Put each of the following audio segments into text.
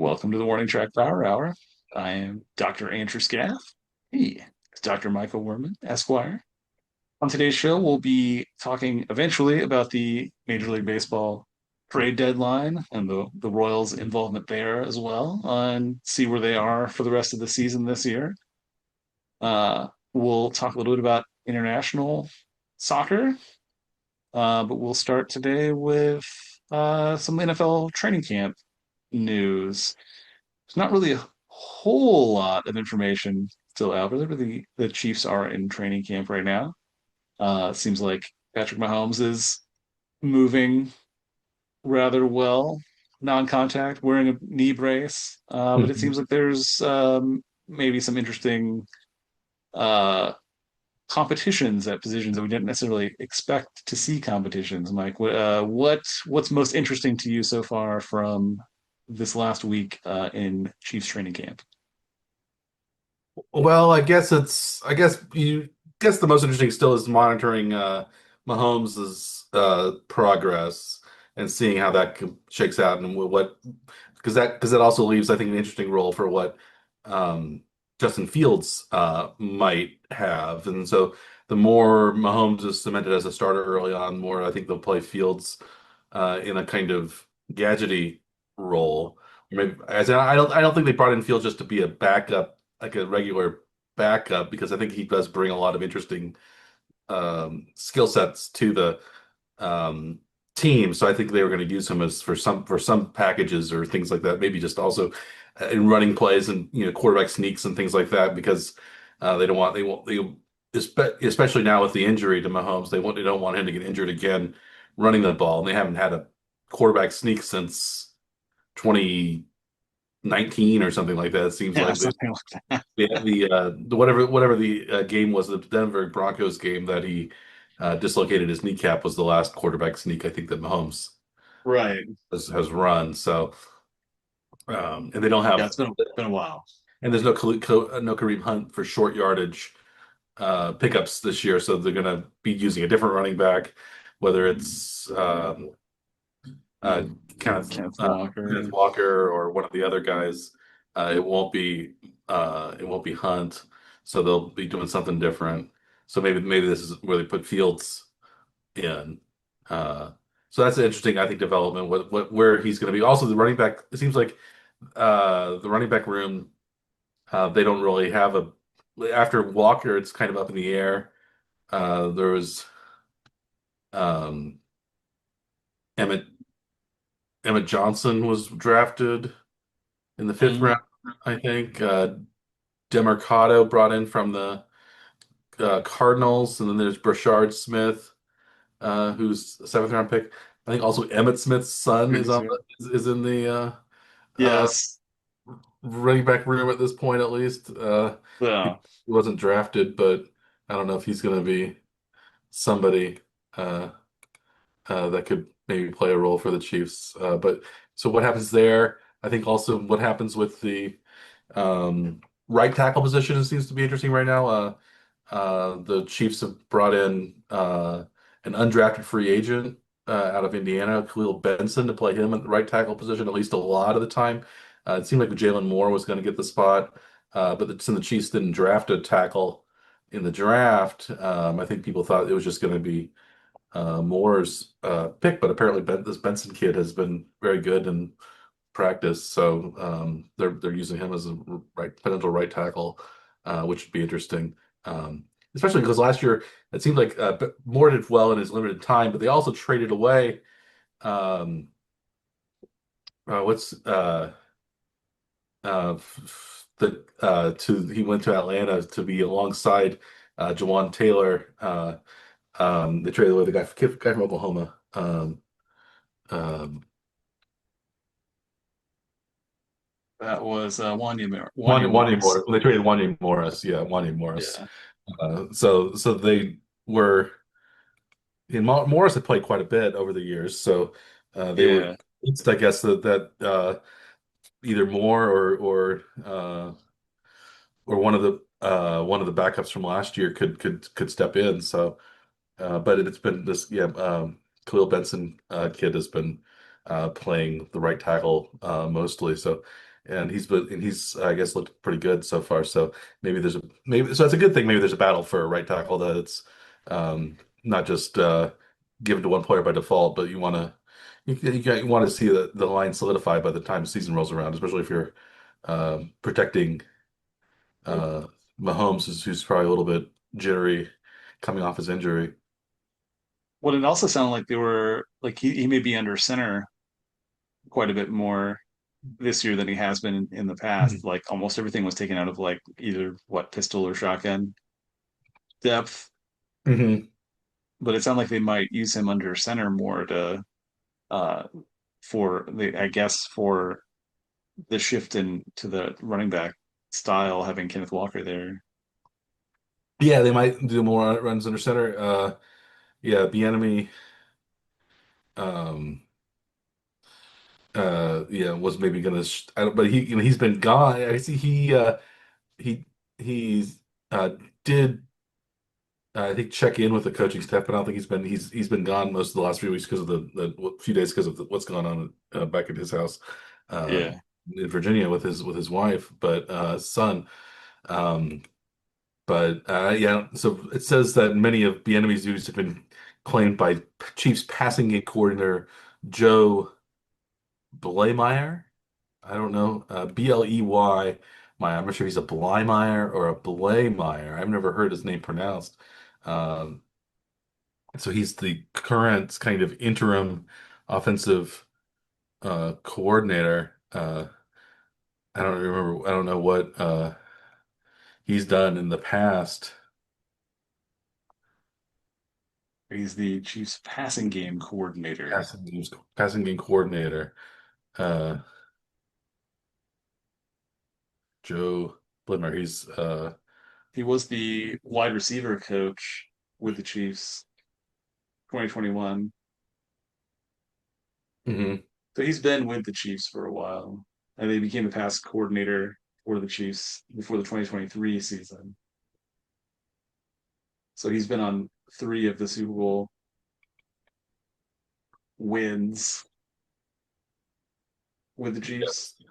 Welcome to the Warning Track Power Hour. I am Dr. Andrew Scaff. He is Dr. Michael Werman, Esquire. On today's show, we'll be talking eventually about the Major League Baseball trade deadline and the Royals' involvement there as well, and see where they are for the rest of the season this year. We'll talk a little bit about international soccer, but we'll start today with some NFL training camp news. There's not really a whole lot of information still out there. The Chiefs are in training camp right now. It seems like Patrick Mahomes is moving rather well, non-contact, wearing a knee brace. But it Mhm. seems like there's maybe some interesting uh, competitions at positions that we didn't necessarily expect to see competitions. Mike, what's most interesting to you so far from this last week in Chiefs training camp? Well, I guess the most interesting still is monitoring Mahomes's progress and seeing how shakes out and what because that also leaves I think an interesting role for what Justin Fields might have. And so the more Mahomes is cemented as a starter early on, more I think they'll play Fields in a kind of gadgety role. Maybe I don't think they brought in Fields just to be a backup, like a regular backup, because I think he does bring a lot of interesting skill sets to the um, team. So I think they were going to use him as for some packages or things like that. Maybe just also in running plays and quarterback sneaks and things like that, because they don't want they won't they especially now with the injury to Mahomes, they don't want him to get injured again running the ball, and they haven't had a quarterback sneak since 2019 or something like that. It seems Yeah, like something like that. whatever the game was, the Denver Broncos game that he dislocated his kneecap was the last quarterback sneak I think that Mahomes Right. has run. So and they don't Yeah, have it's been a while. and there's no Kareem Hunt for short yardage pickups this year, so they're going to be using a different running back, whether it's uh, Kenneth Kenneth uh, Walker. Kenneth Walker or one of the other guys. It won't be Hunt, so they'll be doing something different. So maybe this is where they put Fields in. Uh, so that's an interesting, I think, development. What where he's going to be. Also, the running back. It seems like the running back room. They don't really have a after Walker. It's kind of up in the air. There was um, Emmett Emmett Johnson was drafted in the fifth Mm, round, I think. Demercado brought in from the Cardinals, and then there's Brashard Smith, who's a seventh round pick. I think also Emmett Smith's son is on crazy. is in the uh, Yes. running back room at this point, at least. He Yeah. wasn't drafted, but I don't know if he's going to be somebody uh, that could maybe play a role for the Chiefs. But so what happens there? I think also what happens with the right tackle position seems to be interesting right now. The Chiefs have brought in an undrafted free agent out of Indiana, Khalil Benson, to play him at the right tackle position at least a lot of the time. It seemed like Jalen Moore was going to get the spot, but since the Chiefs didn't draft a tackle in the draft, I think people thought it was just going to be Moore's pick, but apparently this Benson kid has been very good in practice, so they're using him as a potential right tackle, which would be interesting. Especially because last year it seemed like Moore did well in his limited time, but they also traded away um, what's the to he went to Atlanta to be alongside Jawan Taylor. They traded away the guy from Oklahoma. Um, That was Wanya Wanya Morris. Morris. They traded Wanya Morris. Yeah, Wanya Morris. Yeah. So they were Morris had played quite a bit over the years, so they were Yeah. it's I guess that either Moore or one of the backups from last year could step in. So but it's been this Khalil Benson kid has been playing the right tackle mostly. So and he's I guess looked pretty good so far. So maybe so that's a good thing. Maybe there's a battle for a right tackle that it's not just given to one player by default, but you want to see the line solidified by the time the season rolls around, especially if you're protecting uh, Mahomes, who's probably a little bit jittery coming off his injury. What it also sounded like they were like he may be under center quite a bit more this year than he has been in the past. Like almost everything was taken out of like either what pistol or shotgun depth, Hmm. but it sounded like they might use him under center more to uh for the I guess for the shift in to the running back style having Kenneth Walker there. Yeah, they might do more runs under center. Yeah, Bieniemy, um, yeah, was maybe gonna, but he's been gone. I see he he's did I think check in with the coaching staff, but I don't think he's been gone most of the last few weeks because of the few days because of what's going on back at his house uh, Yeah. in Virginia with his wife, but son. Um, but yeah, so it says that many of the enemy's duties have been claimed by Chiefs passing game coordinator Joe Bleymaier. I don't know, Bley Meyer. I'm not sure if he's a Blymeyer or a Bleymaier. I've never heard his name pronounced. Um, so he's the current kind of interim offensive coordinator. I don't remember. I don't know what he's done in the past. He's the Chiefs passing game coordinator. Passing game coordinator. Uh, Joe Blimmer. He's He was the wide receiver coach with the Chiefs 2021. mhm. So he's been with the Chiefs for a while. And they became a pass coordinator for the Chiefs before the 2023 season. So he's been on three of the Super Bowl wins with the Chiefs. Yes.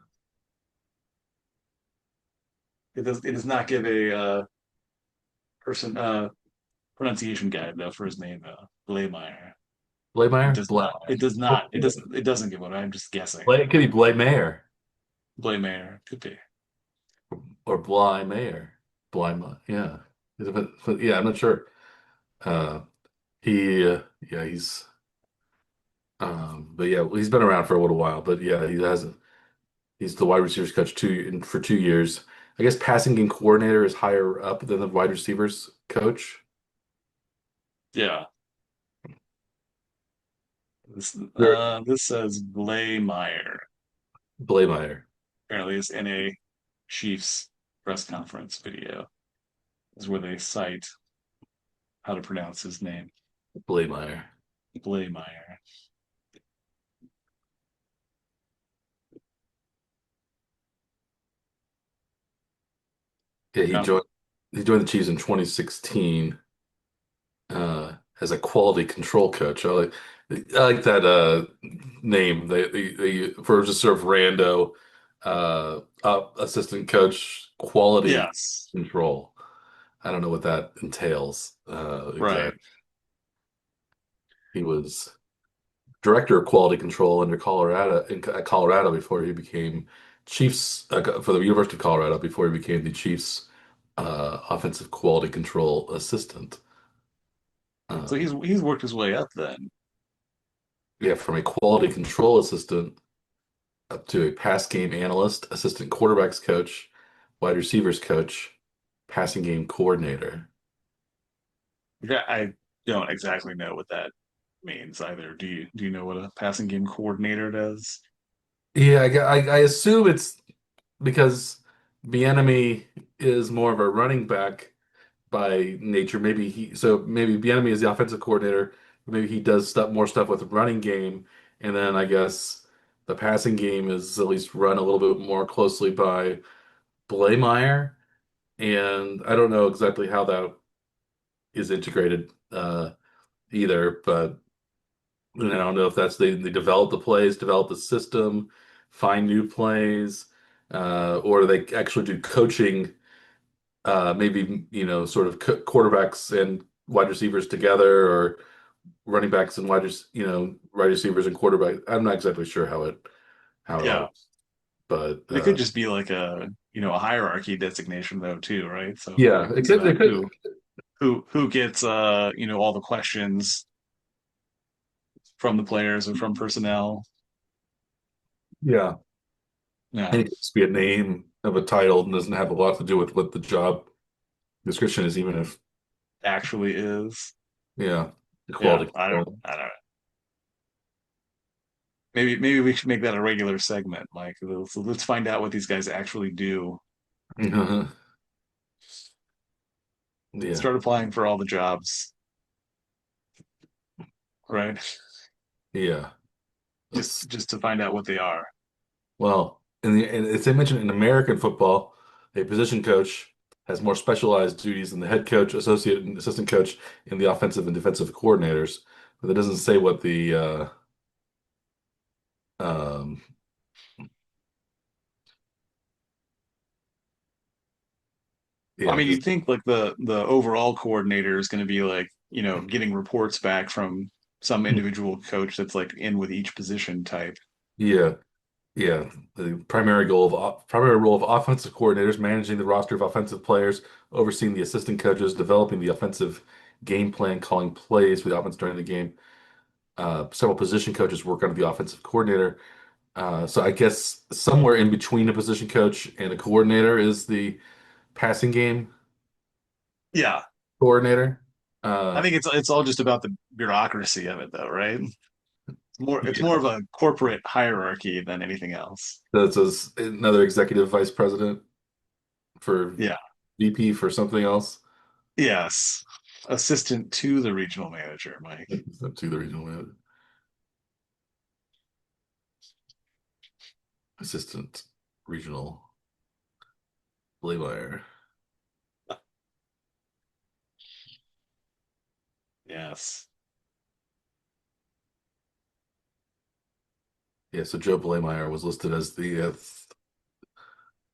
It does not give a person pronunciation guide though for his name, Blaymeyer. It Blaymeyer? does not. It does not. It doesn't. It doesn't give one. I'm just guessing. Blay, could be Blaymayer Blaymeyer could be. or Blymayer. Blyma, yeah. But yeah, I'm not sure. Uh, yeah, but yeah, he's been around for a little while. But yeah, he hasn't. He's the wide receivers coach for 2 years. I guess passing game coordinator is higher up than the wide receivers coach. Yeah. There, This says Blaymeyer. Blaymeyer, Apparently, it's in a Chiefs press conference video. Is where they cite how to pronounce his name. Blaymeyer. Blaymeyer. Yeah, Now, he joined the Chiefs in 2016 as a quality control coach. I like that name. They for just sort of rando assistant coach quality yes, control. I don't know what that entails right. exactly. He was director of quality control under at Colorado before he became Chiefs for the University of Colorado before he became the Chiefs offensive quality control assistant. So Um, he's worked his way up then. yeah, from a quality control assistant up to a pass game analyst, assistant quarterbacks coach, wide receivers coach, passing game coordinator. Yeah, I don't exactly know what that means either. Do you know what a passing game coordinator does? Yeah, I assume it's because Bieniemy is more of a running back by nature. Maybe Bieniemy is the offensive coordinator. Maybe he does more stuff with the running game, and then I guess the passing game is at least run a little bit more closely by Blaymeyer. And I don't know exactly how that is integrated either, but I don't know if that's they develop the plays, develop the system, find new plays. or do they actually do coaching, maybe, sort of quarterbacks and wide receivers together, or running backs and wide receivers and quarterback. I'm not exactly sure how it Yeah. all, but It could just be like a hierarchy designation though too, right? So yeah, like, it could, it could, who gets all the questions from the players or from personnel. yeah. And Yeah, it could just be a name of a title and doesn't have a lot to do with what the job description is, even if, actually is. yeah, Yeah, equality I don't control. I don't know. Maybe we should make that a regular segment, Mike. So let's find out what these guys actually do. Yeah, Start applying for all the jobs, right? yeah. Just Let's just to find out what they are. Well, and as I mentioned, in American football, a position coach has more specialized duties than the head coach, associate, and assistant coach in the offensive and defensive coordinators. But that doesn't say what the um, I yeah, mean, just you'd think like the overall coordinator is going to be like, getting reports back from some individual coach that's like in with each position type. yeah, yeah. The primary role of offensive coordinators, managing the roster of offensive players, overseeing the assistant coaches, developing the offensive game plan, calling plays for the offense during the game. Several position coaches work under the offensive coordinator. So I guess somewhere in between a position coach and a coordinator is the passing game Yeah, coordinator. I Uh, think it's all just about the bureaucracy of it though, right? It's more yeah, of a corporate hierarchy than anything else. that's another executive vice president for Yeah. VP for something else. Yes. Assistant to the regional manager, Mike. It's up to the regional manager. Assistant regional Blair. Yes. Yeah, so Joe Blameyer was listed as the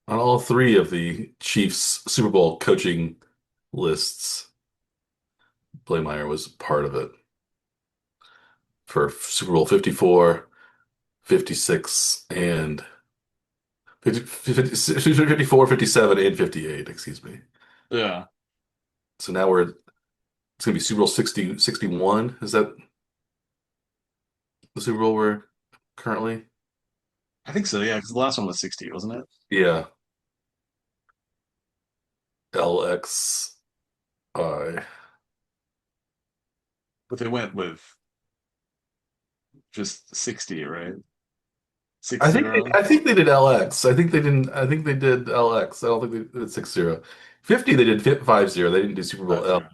on all three of the Chiefs Super Bowl coaching lists. Blameyer was part of it for Super Bowl 54, 56, and 54, 57, and 58, excuse me. Yeah. So now it's going to be Super Bowl 60, 61. Is that the Super Bowl we're currently? I think so, yeah, because the last one was 60, wasn't it? Yeah, LXI. But they went with just 60, right? Six I think they, zero. I think they did LX. I think they didn't. I think they did LX. I don't think they did 60. 50 they did 50. They didn't do Super Bowl Five L. zero.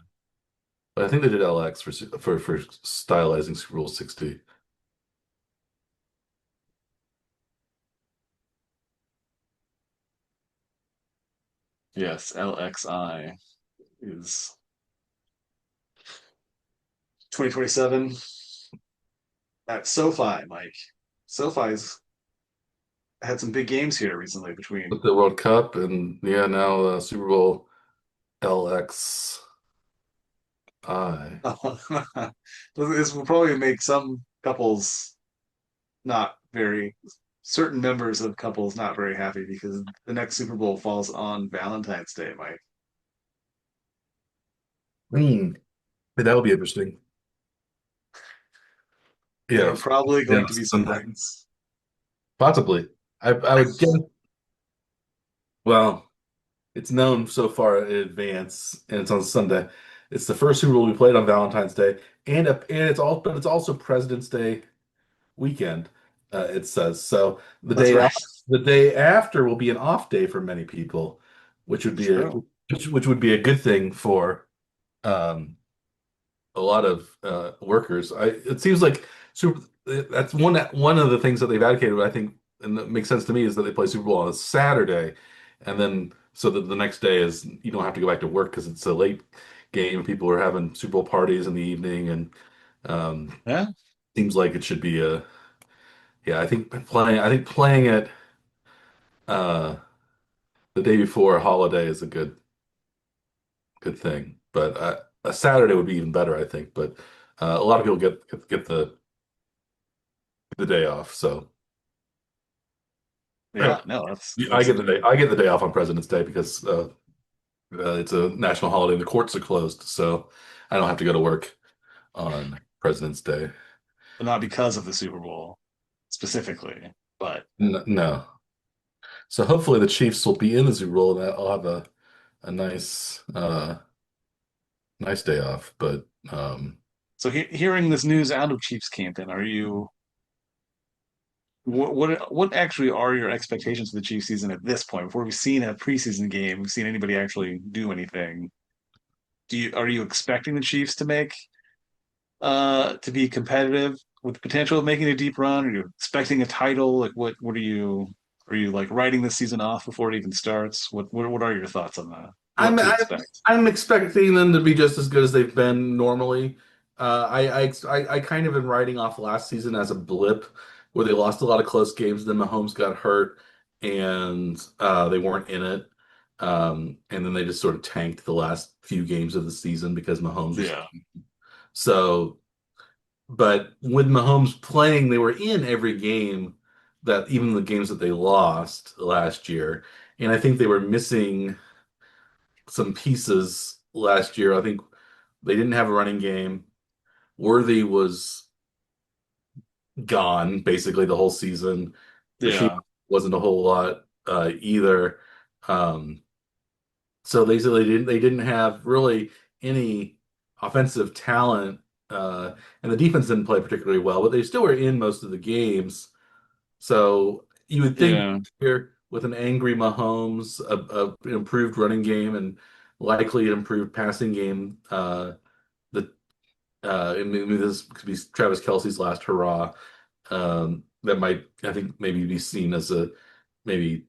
But I think they did LX for stylizing Super Bowl 60. Yes, LXI is 2027 at SoFi, Mike. SoFi's had some big games here recently between. With the World Cup and yeah, now Super Bowl LXI. This will probably make some couples not very, certain members of couples not very happy because the next Super Bowl falls on Valentine's Day, Mike. Hmm. That would be interesting. There Yeah, are probably yeah, going to be some Sunday. fights. Possibly. I would guess. Well, it's known so far in advance, and it's on Sunday. It's the first Super Bowl we played on Valentine's Day, but it's also President's Day weekend. It says so. That's right. The day after will be an off day for many people, which would be a True. which would be a good thing for um, a lot of workers. It seems like super. That's one of the things that they've advocated. I think, and that makes sense to me, is that they play Super Bowl on a Saturday, and then so that the next day is you don't have to go back to work because it's a late game. People are having Super Bowl parties in the evening, and Yeah. seems like it should be a yeah. I think playing it uh, the day before a holiday is a good thing, but a Saturday would be even better, I think. But a lot of people get the day off, so Yeah, no, that's I that's get the day I get the day off on President's Day because it's a national holiday and the courts are closed, so I don't have to go to work on President's Day. not because of the Super Bowl specifically, but No. So hopefully the Chiefs will be in the Super Bowl and I'll have a nice day off. But so hearing this news out of Chiefs camp, then are you what actually are your expectations for the Chiefs season at this point? Before we've seen a preseason game, we've seen anybody actually do anything. Are you expecting the Chiefs to be competitive with the potential of making a deep run? Are you expecting a title? Like what are you like writing this season off before it even starts? What are your thoughts on that? What I'm to I'm expect? I'm expecting them to be just as good as they've been normally. I kind of been writing off last season as a blip where they lost a lot of close games. Then Mahomes got hurt and they weren't in it. And then they just sort of tanked the last few games of the season because Mahomes was Yeah. so. But with Mahomes playing, they were in every game that even the games that they lost last year. And I think they were missing some pieces last year. I think they didn't have a running game. Worthy was gone basically the whole season. Rasheed Yeah. wasn't a whole lot either. Um, so they said they didn't have really any offensive talent, and the defense didn't play particularly well, but they still were in most of the games. So you would think Yeah. here with an angry Mahomes, an improved running game, and likely an improved passing game, that and maybe this could be Travis Kelce's last hurrah. That might, I think, maybe be seen as a maybe.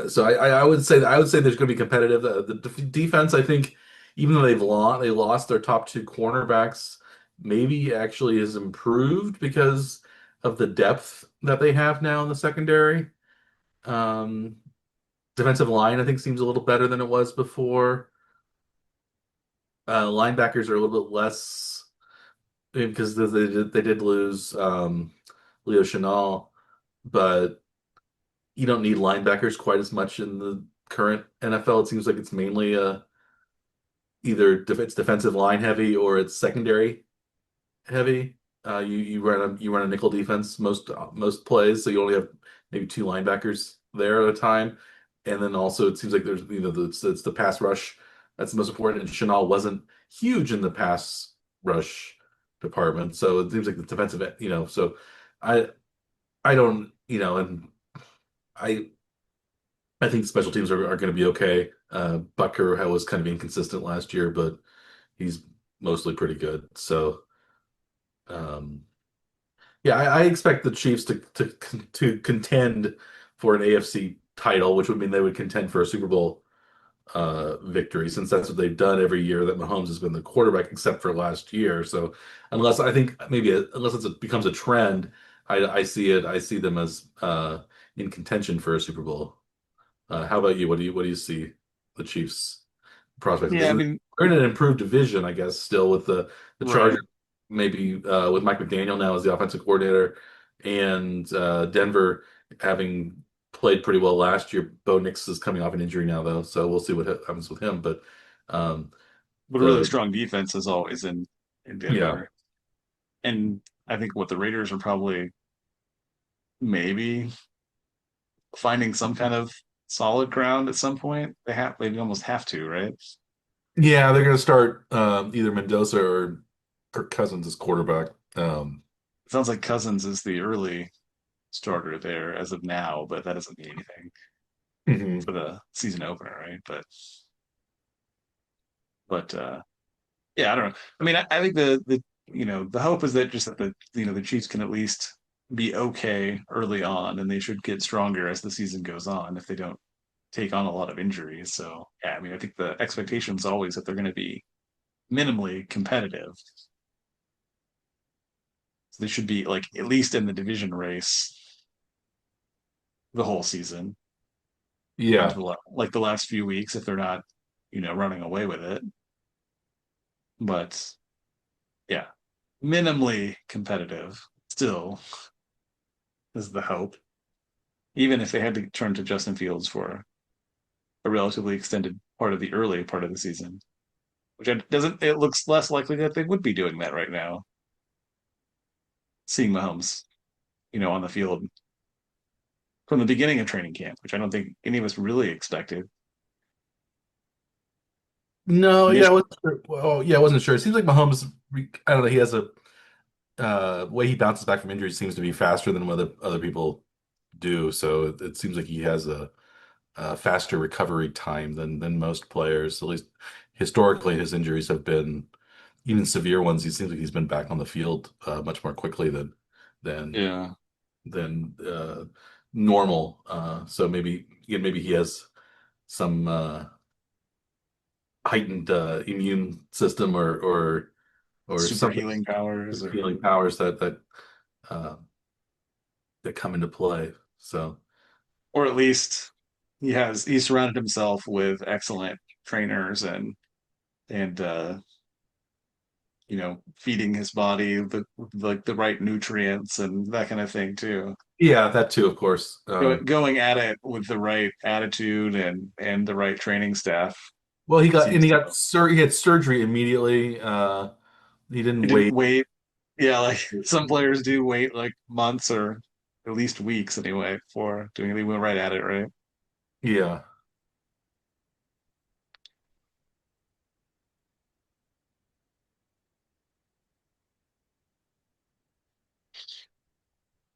So I would say there's going to be competitive. The defense, I think, even though they lost their top two cornerbacks, maybe actually has improved because of the depth that they have now in the secondary. Um, Defensive line, I think, seems a little better than it was before. Linebackers are a little bit less because they did lose Leo Chenal, but you don't need linebackers quite as much in the current NFL. It seems like it's mainly it's defensive line heavy or it's secondary heavy. You run a nickel defense most plays, so you only have maybe two linebackers there at a time, and then also it seems like there's it's the pass rush that's the most important. And Chenal wasn't huge in the pass rush department, so it seems like the defensive So I I don't and I I think special teams are going to be okay. Butker was kind of inconsistent last year, but he's mostly pretty good. So. Um, Yeah, I expect the Chiefs to contend for an AFC title, which would mean they would contend for a Super Bowl victory, since that's what they've done every year that Mahomes has been the quarterback, except for last year. So unless I think maybe unless it becomes a trend, I see them as in contention for a Super Bowl. How about you? What do you see the Chiefs prospects? Yeah, I They're mean, in an improved division, I guess, still with the right. Chargers, maybe with Mike McDaniel now as the offensive coordinator, and Denver having played pretty well last year. Bo Nix is coming off an injury now, though, so we'll see what happens with him. But um, But a really the strong defense is always in yeah, Denver. And I think what the Raiders are probably maybe finding some kind of solid ground at some point. They almost have to, right? yeah, they're going to start either Mendoza or Kirk Cousins as quarterback. It sounds like Cousins is the early starter there as of now, but that doesn't mean anything Mhm. for the season opener, right? But yeah, I don't know. I mean, I think the the hope is that just that the Chiefs can at least be okay early on, and they should get stronger as the season goes on if they don't take on a lot of injuries. So yeah, I mean, I think the expectation is always that they're going to be minimally competitive. So they should be like at least in the division race the whole season. Yeah. onto like the last few weeks if they're not, running away with it. But yeah, minimally competitive still is the hope. Even if they had to turn to Justin Fields for a relatively extended part of the early part of the season, which doesn't, it looks less likely that they would be doing that right now, seeing Mahomes, on the field from the beginning of training camp, which I don't think any of us really expected. No, yeah, I Initially, wasn't sure. Well, yeah, I wasn't sure. It seems like Mahomes, I don't know, he has a way he bounces back from injuries seems to be faster than what other people do. So it seems like he has a faster recovery time than most players. At least historically, his injuries have been even severe ones. He seems like he's been back on the field much more quickly than yeah, than normal. So maybe he has some heightened immune system or super something healing powers, with or healing powers uh, that come into play. So at least he's surrounded himself with excellent trainers and feeding his body the right nutrients and that kind of thing too. yeah, that too, of course. Going at it with the right attitude and the right training staff Well, seems he to. he had surgery immediately. He He didn't didn't wait. wait. Yeah, like some players do wait like months or at least weeks anyway for doing it. They went right at it, right? Yeah,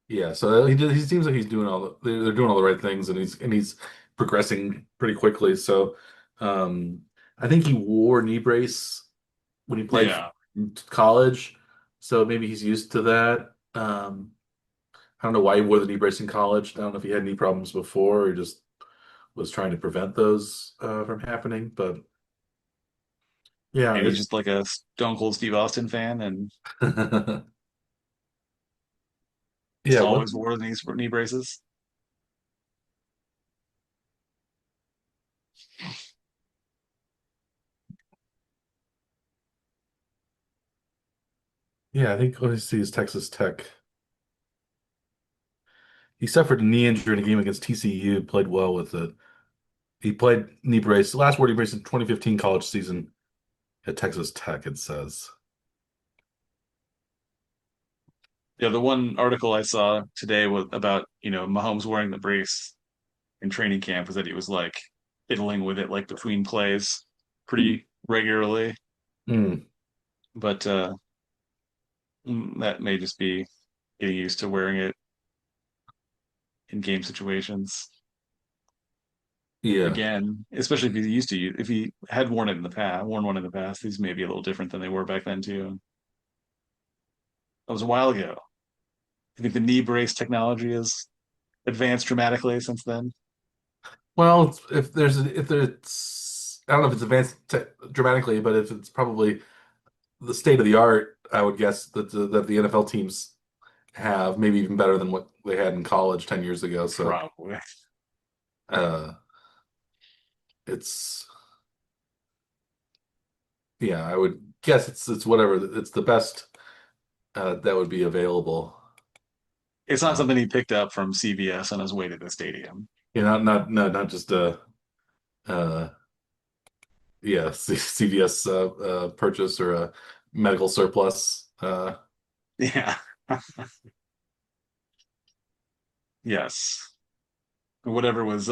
yeah. So he seems like he's doing they're doing all the right things, and he's progressing pretty quickly. So um, I think he wore a knee brace when he played for Yeah. college, so maybe he's used to that. I don't know why he wore the knee brace in college. I don't know if he had knee problems before or just was trying to prevent those from happening. But yeah, Maybe he's just like a Stone Cold Steve Austin fan and just yeah, always wore the knee braces. yeah. I think what I see is Texas Tech. He suffered a knee injury in a game against TCU. Played well with it. He played knee brace. The last word he braced in 2015 college season at Texas Tech. It says. Yeah, the one article I saw today was about, Mahomes wearing the brace in training camp was that he was like fiddling with it like between plays pretty regularly. Mm, But that may just be getting used to wearing it in game situations. yeah. Again, especially if he had worn one in the past, these may be a little different than they were back then too. That was a while ago. I think the knee brace technology has advanced dramatically since then. Well, if there's I don't know if it's advanced dramatically, but if it's probably the state of the art, I would guess that the NFL teams have maybe even better than what they had in college 10 years ago. So Probably. uh, it's yeah, I would guess it's whatever it's the best that would be available. It's not Uh, something he picked up from CVS on his way to the stadium. not just a uh, yeah CVS purchase or a medical surplus. Yeah. Yes. Whatever was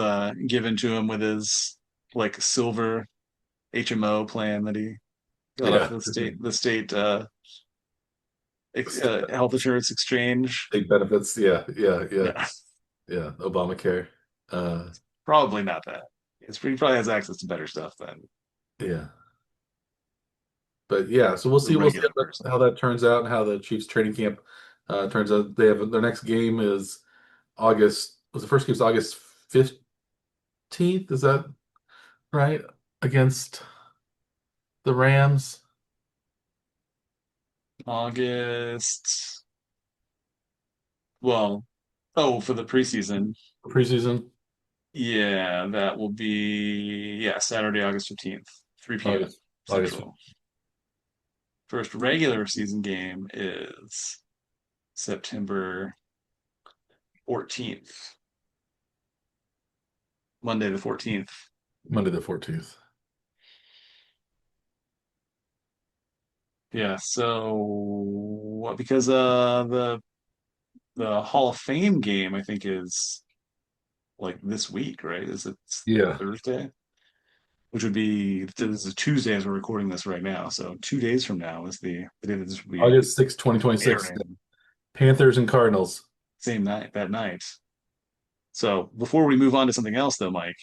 given to him with his like silver HMO plan that he got off Yeah, the state health insurance exchange. big benefits. Yeah. Yeah. Obamacare. Uh, Probably not that. He probably has access to better stuff than yeah. But yeah, so the we'll see regular person. how that turns out and how the Chiefs training camp turns out. They have their next game is August. Was the first game's August 15th? Is that right? Against the Rams August. Well, oh, for the preseason. preseason. Yeah, that will be Saturday, August 15th, 3 p.m. August. Central. First regular season game is September 14th, Monday the 14th. Monday the 14th. Yeah, so because the Hall of Fame game I think is like this week, right? Is it Yeah. Thursday? Which would be this is Tuesday as we're recording this right now. So 2 days from now is the day that this will be August 6th, 2026. airing. Panthers and Cardinals. Same night, that night. So before we move on to something else though, Mike,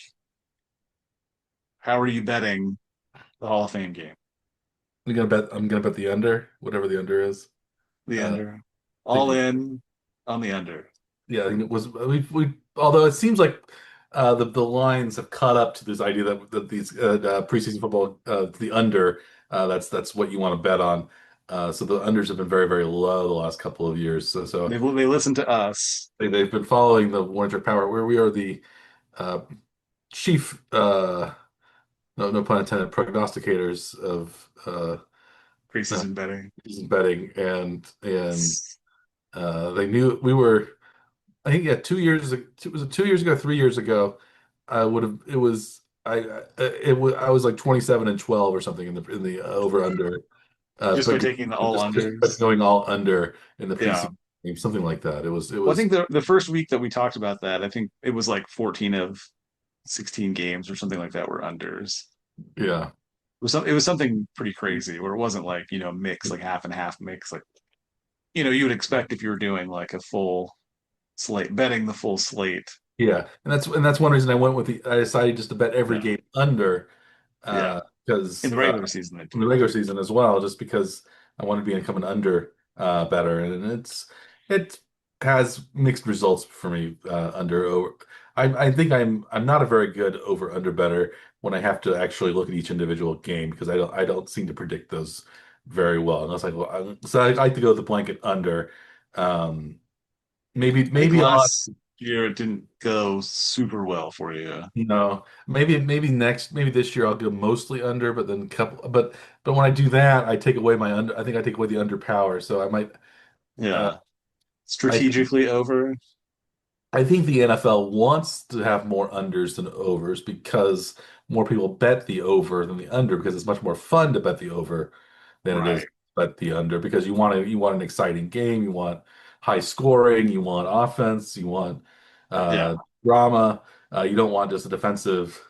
how are you betting the Hall of Fame game? I'm gonna bet the under, whatever the under is. The Uh, under. I think All in on the under. yeah, I think it was we although it seems like the lines have caught up to this idea that these preseason football the under that's what you want to bet on. So the unders have been very very low the last couple of years. So They listen to us. they've been following the Winter Power where we are the uh, chief no pun intended prognosticators of uh, Preseason betting. season betting and they knew we were. I think 2 years ago, was it 2 years ago, 3 years ago? I would have. It was it was I was like 27-12 or something in the over under. Just by But taking the all just unders. going all under in the Yeah. preseason game, something like that. It Well, I was think the first week that we talked about that, I think it was like 14 of 16 games or something like that were unders. yeah It was something pretty crazy where it wasn't like, mix, like half and half mix, like, you would expect if you were doing like a full slate, betting the full slate. yeah, and that's one reason I decided just to bet every Yeah. game under Yeah. In because the regular season, they in the do. regular season as well, just because I want to become an under better, and it has mixed results for me under over. I think I'm not a very good over under better when I have to actually look at each individual game because I don't seem to predict those very well unless so I like to go with the blanket under. Um, maybe I think maybe I'll last year it didn't go super well for you. maybe this year I'll go mostly under, but then couple but when I do that, I take away my under. I think I take away the under power. So I might. Uh, Yeah. I think Strategically over. I think the NFL wants to have more unders than overs because more people bet the over than the under because it's much more fun to bet the over than it is Right. to bet the under because you want an exciting game, you want high scoring, you want offense, you want Yeah. uh, drama. You don't want just a defensive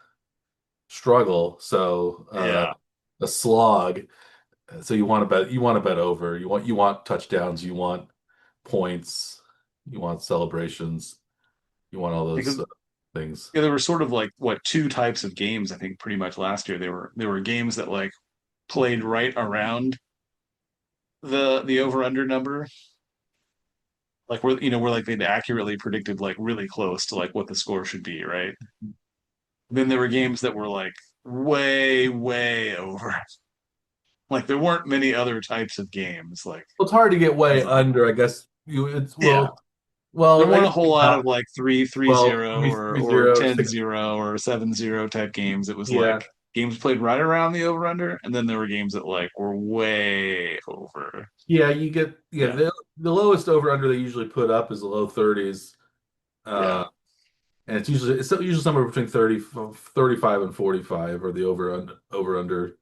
struggle. So Yeah. a slog. So you want to bet over. You want touchdowns. You want points. You want celebrations. You want all those Because things. there were sort of like what two types of games I think pretty much last year. There were games that like played right around the over under number, like where like they'd accurately predicted like really close to like what the score should be, right? Then there were games that were like way over. Like there weren't many other types of games like Well, it's hard to get way ever. under. I guess you. It's Yeah. well. There I weren't a guess whole lot not. of like three Well, zero three or three or zero 10 6. 0 or 7-0 type games. It was like Yeah, games played right around the over under, and then there were games that like were way over. yeah. You get Yeah. the lowest over under they usually put up is the low 30s. Uh, Yeah. and it's usually somewhere between 35 and 45 or the over under in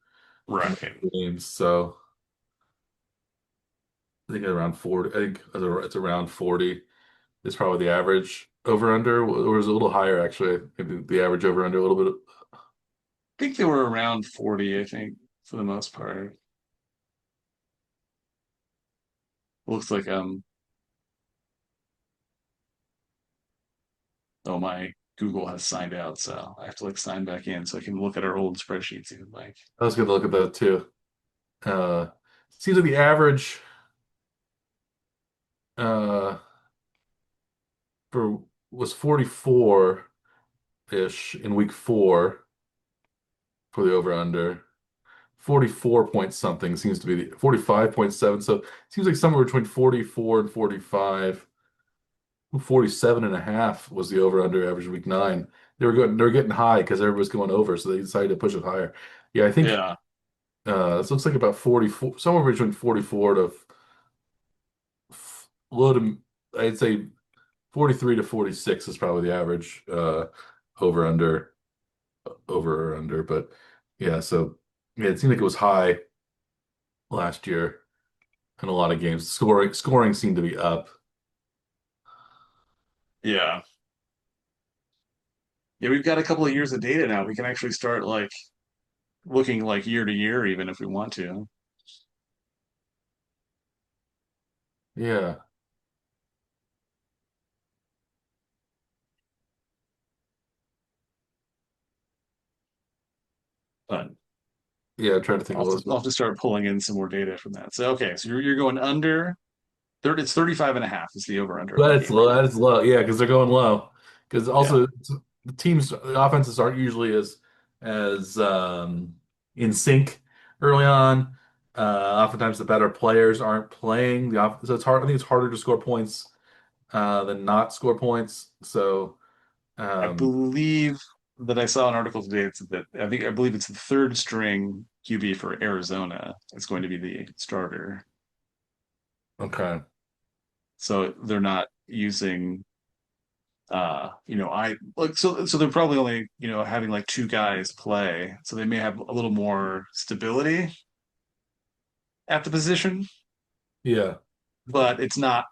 the Right. games. So I think around 40. I think it's around 40 is probably the average over under, or is it a little higher actually? Maybe the average over under a little bit. I think they were around 40, I think, for the most part. Looks like oh my Google has signed out, so I have to like sign back in so I can look at our old spreadsheets even like I was going to look at that too. Uh, Seems like the average uh for was 44-ish in week 4 for the over under. 44 point something seems to be the 45.7. So it seems like somewhere between 44 and 45. 47 and a half was the over under average week 9. they were getting high because everybody was going over, so they decided to push it higher. Yeah, I think Yeah. this looks like about 44, somewhere between 44 to low to, I'd say 43 to 46 is probably the average over under over or under. But yeah, so yeah, it seemed like it was high last year in a lot of games. Scoring seemed to be up. Yeah. Yeah, we've got a couple of years of data now. We can actually start like looking like year to year, even if we want to. Yeah, But yeah. I'm trying to think of I'll have to start pulling in some more data from that. So okay, so you're going under 30, it's 35 and a half is the over under in that that's game right low. now. That is low. Yeah, because they're going low. Because Yeah. also the teams, the offenses aren't usually as in sync early on. Oftentimes the better players aren't playing. So it's hard. I think it's harder to score points than not score points. So I um, believe that I saw an article today. It's that I believe it's the third string QB for Arizona. It's going to be the starter. okay, So they're not using I like so they're probably only, having like two guys play. So they may have a little more stability at the position, yeah, but it's not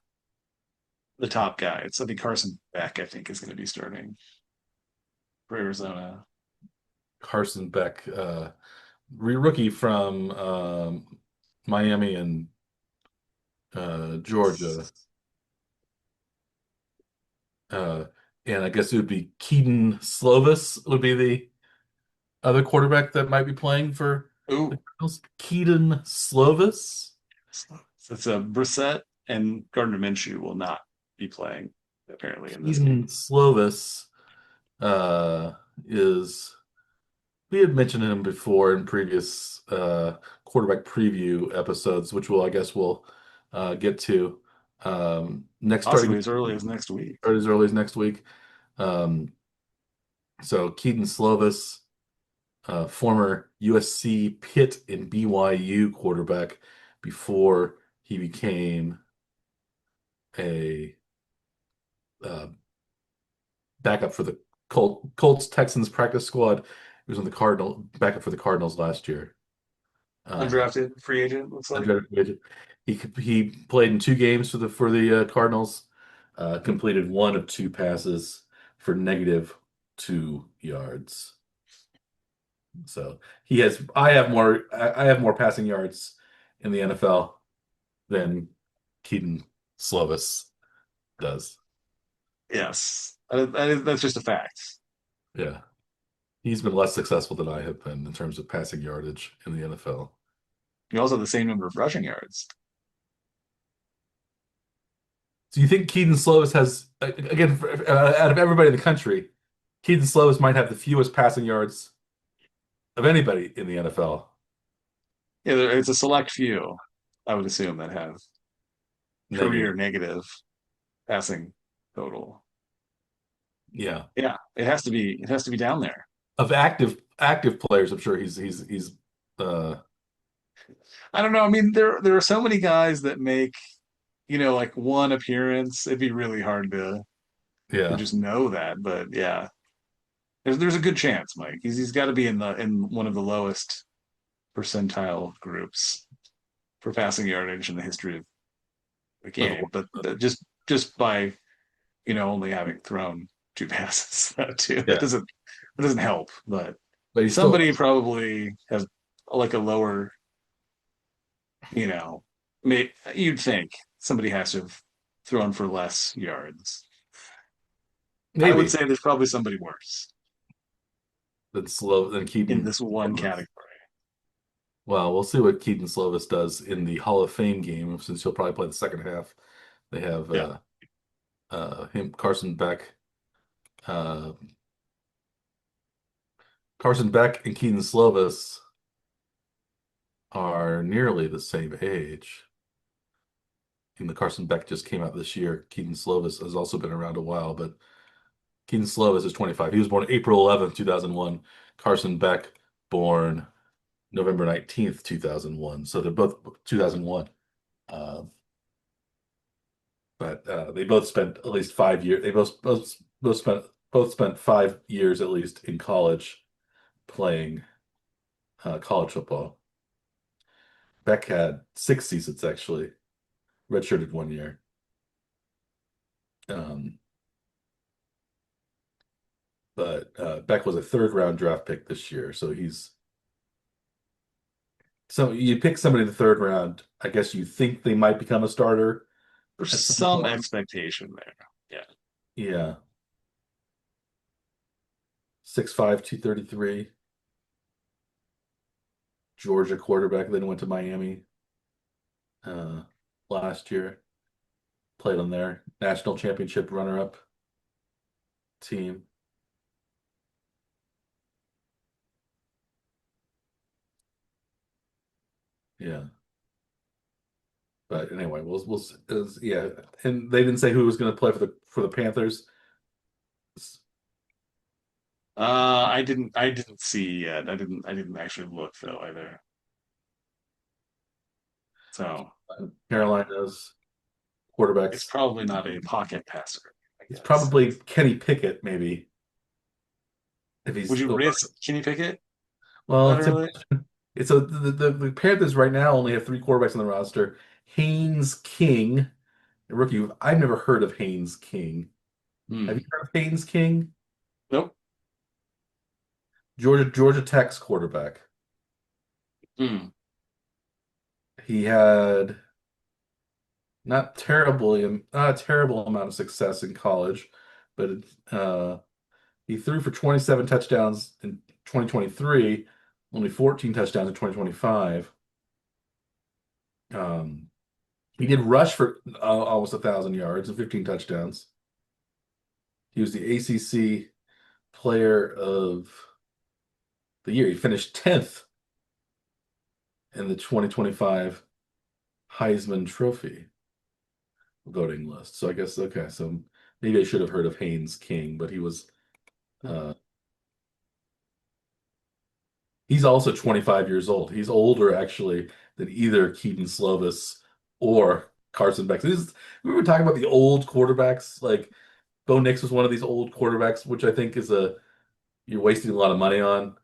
the top guy. It's I think Carson Beck, I think, is going to be starting for Arizona. Carson Beck, rookie from Miami and Georgia. Uh, and I guess it would be Keaton Slovis would be the other quarterback that might be playing for the Ooh, Cardinals. Keaton Slovis. so it's a Brissett and Gardner Minshew will not be playing apparently in this Keaton game. Slovis uh, is we had mentioned him before in previous quarterback preview episodes, which I guess we'll get to next Possibly starting as early as next week. or as early as next week. Um, so Keaton Slovis, former USC, Pitt, and BYU quarterback before he became a uh, backup for the Colts Texans practice squad. He was on the Cardinal backup for the Cardinals last year. Uh, Undrafted free agent, looks like. undrafted free agent. He played in two games for the Cardinals. Completed one of two passes for -2 yards. So he has. I have more passing yards in the NFL than Keaton Slovis does. Yes. That's just a fact. Yeah, he's been less successful than I have been in terms of passing yardage in the NFL. You also have the same number of rushing yards. Do you think Keaton Slovis has, again, out of everybody in the country, Keaton Slovis might have the fewest passing yards of anybody in the NFL? Yeah, it's a select few, I would assume, that have Negative. career negative passing total. Yeah. Yeah, it has to be down there. Of active players, I'm sure he's uh I don't know. I mean, there are so many guys that make, like one appearance. It'd be really hard to yeah. just know that. But yeah, there's a good chance, Mike. He's got to be in one of the lowest percentile groups for passing yardage in the history of the Of game. But just by only having thrown two passes too. That yeah. doesn't help. But But he's still somebody probably has like a lower, you know, you'd think somebody has to have thrown for less yards. I would maybe say there's probably somebody worse than in Keaton this one Slovis. category. Well, we'll see what Keaton Slovis does in the Hall of Fame game since he'll probably play the second half. They have Yeah. Carson Beck. Uh, Carson Beck and Keaton Slovis are nearly the same age. And the Carson Beck just came out this year. Keaton Slovis has also been around a while, but Keaton Slovis is 25. He was born April 11th, 2001. Carson Beck, born November 19th, 2001. So they're both 2001. Uh, but they both spent at least 5 years. They both spent 5 years at least in college playing college football. Beck had 6 seasons actually, redshirted 1 year. Um, but Beck was a third round draft pick this year, so you pick somebody in the third round. I guess you think they might become a starter There's at some some point. expectation there. Yeah. Yeah, 6'5", 233. Georgia quarterback, then went to Miami uh, last year. Played on their national championship runner-up team. Yeah. But anyway, yeah, and they didn't say who was going to play for the Panthers. I didn't see yet. I didn't actually look though either. So Carolina's it's quarterbacks. probably not a pocket passer, I It's guess. probably Kenny Pickett, maybe if Would he's you risk Kenny Pickett well. that early? It's a the Panthers right now only have 3 quarterbacks on the roster. Haynes King, a rookie. I've never heard of Haynes King. Have you Hmm. heard of Haynes King? Nope. Georgia Tech's quarterback. Hmm. He had not a terrible amount of success in college, but uh, he threw for 27 touchdowns in 2023, only 14 touchdowns in 2025. Um, he did rush for almost 1,000 yards and 15 touchdowns. He was the ACC Player of the Year. He finished 10th in the 2025 Heisman Trophy voting list. So I guess okay, so maybe I should have heard of Haynes King, but uh, he's also 25 years old. He's older actually than either Keaton Slovis or Carson Beck. We were talking about the old quarterbacks. Like Bo Nix was one of these old quarterbacks, which I think is a you're wasting a lot of money on.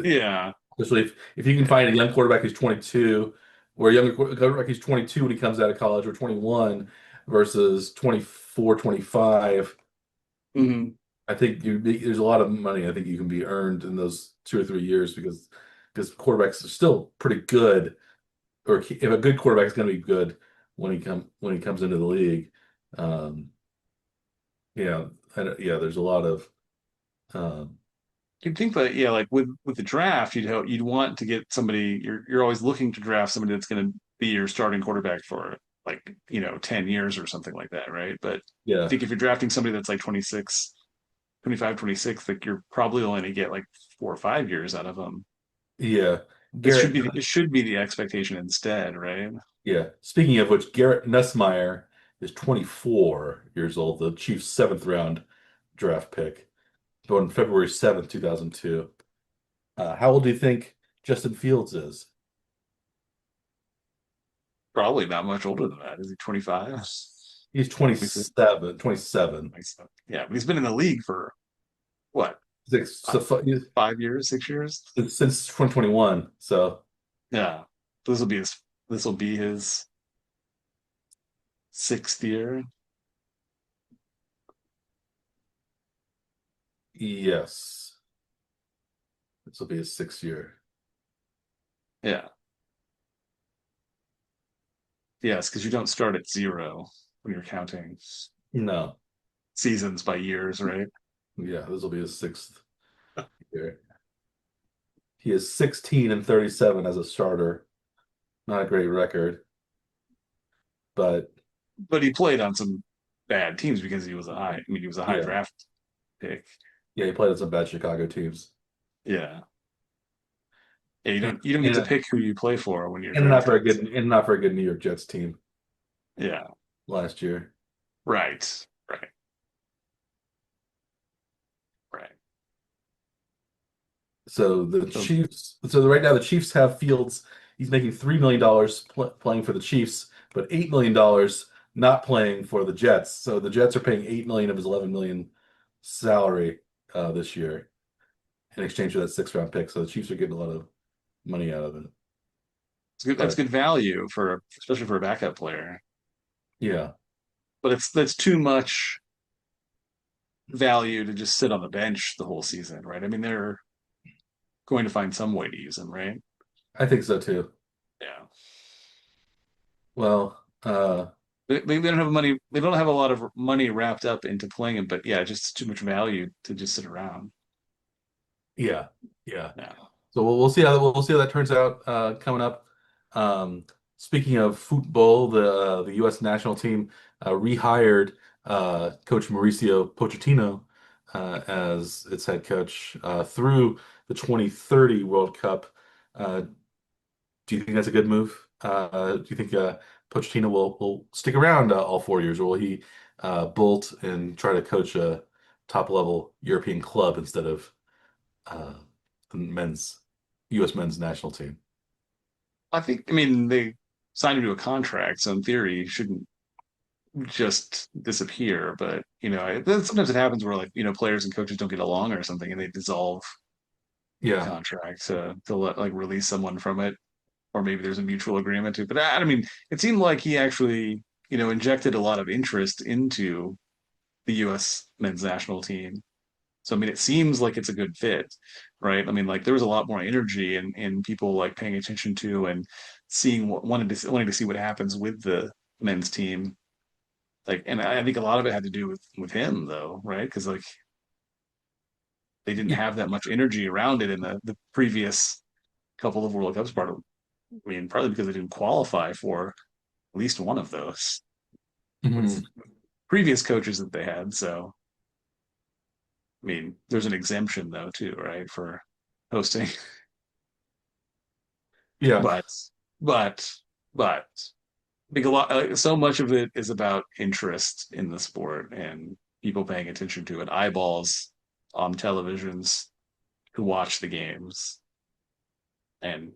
Yeah. Especially if you can find a young quarterback who's 22, or a younger quarterback who's 22 when he comes out of college, or 21 versus 24, 25. Hmm. I think there's a lot of money I think you can be earned in those 2 or 3 years because quarterbacks are still pretty good, or if a good quarterback is going to be good when he comes into the league. Um, yeah, yeah, there's a lot of um, You'd think that, yeah, like with the draft, you'd want to get somebody. You're always looking to draft somebody that's going to be your starting quarterback for like 10 years or something like that, right? But I yeah, think if you're drafting somebody that's like 26, 25, 26, like you're probably only going to get like 4 or 5 years out of them. yeah. It should Garrett be it should be the expectation instead, right? Yeah. Speaking of which, Garrett Nussmeier is 24 years old, the Chiefs' seventh round draft pick, born February 7th, 2002. How old do you think Justin Fields is? Probably not much older than that. Is he 25? He's 26? 27, 27. Yeah, but he's been in the league for what? So, 5 years, 6 years? since 2021. So, Yeah. This will be his sixth year. yes, this will be his 6th year. Yeah. Yes, because you don't start at zero when you're counting No, seasons by years, right? yeah, this will be his 6th year. He is 16-37 as a starter. Not a great record, but But he played on some bad teams because he was a high yeah, draft pick. yeah, he played on some bad Chicago teams. Yeah. Yeah, you And, don't get to and pick who you play for when you're and not very drafting. good and not very good New York Jets team Yeah. last year. Right. Right. So the So Chiefs, so right now the Chiefs have Fields. He's making $3 million playing for the Chiefs, but $8 million not playing for the Jets. So the Jets are paying 8 million of his 11 million salary this year in exchange for that sixth round pick. So the Chiefs are getting a lot of money out of it. it's good. That's But good value for especially for a backup player. yeah, But that's too much value to just sit on the bench the whole season, right? I mean, they're going to find some way to use him, right? I think so too. Yeah. Well, They don't have money. They don't have a lot of money wrapped up into playing him, but yeah, just too much value to just sit around. yeah, yeah. Yeah. So we'll see how that turns out coming up. Um, Speaking of football, the U.S. national team rehired Coach Mauricio Pochettino as its head coach through the 2030 World Cup. Uh, do you think that's a good move? Do you think Pochettino will stick around all 4 years, or will he bolt and try to coach a top level European club instead of uh, the U.S. men's national team? I mean, they signed him to a contract, so in theory, he shouldn't just disappear. But, sometimes it happens where, like, players and coaches don't get along or something and they dissolve the Yeah. contract to let, like, release someone from it. Or maybe there's a mutual agreement to. But I mean, it seemed like he actually, injected a lot of interest into the U.S. men's national team. So I mean, it seems like it's a good fit, right? I mean, like there was a lot more energy and people like paying attention to and seeing what wanting to see what happens with the men's team. Like, and I think a lot of it had to do with him though, right? Because like they didn't Yeah. have that much energy around it in the previous couple of World Cups. Part of, I mean, partly because they didn't qualify for at least one of those with Mhm. previous coaches that they had. So I mean, there's an exemption though too, right, for hosting. Yeah. But but but I think a lot so much of it is about interest in the sport and people paying attention to it, eyeballs on televisions who watch the games. And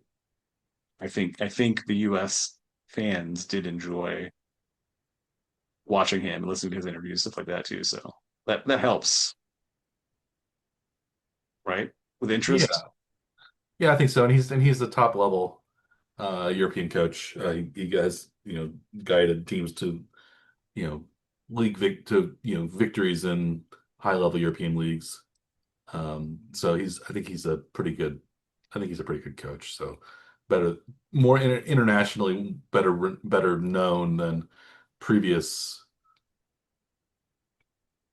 I think the US fans did enjoy watching him, listening to his interviews, stuff like that too. So that helps, right? With interest. Yeah. Yeah, I think so. And he's the top level European coach. He guys, guided teams to, you know, victories in high level European leagues. So I think he's a pretty good coach. So better, more internationally better known than previous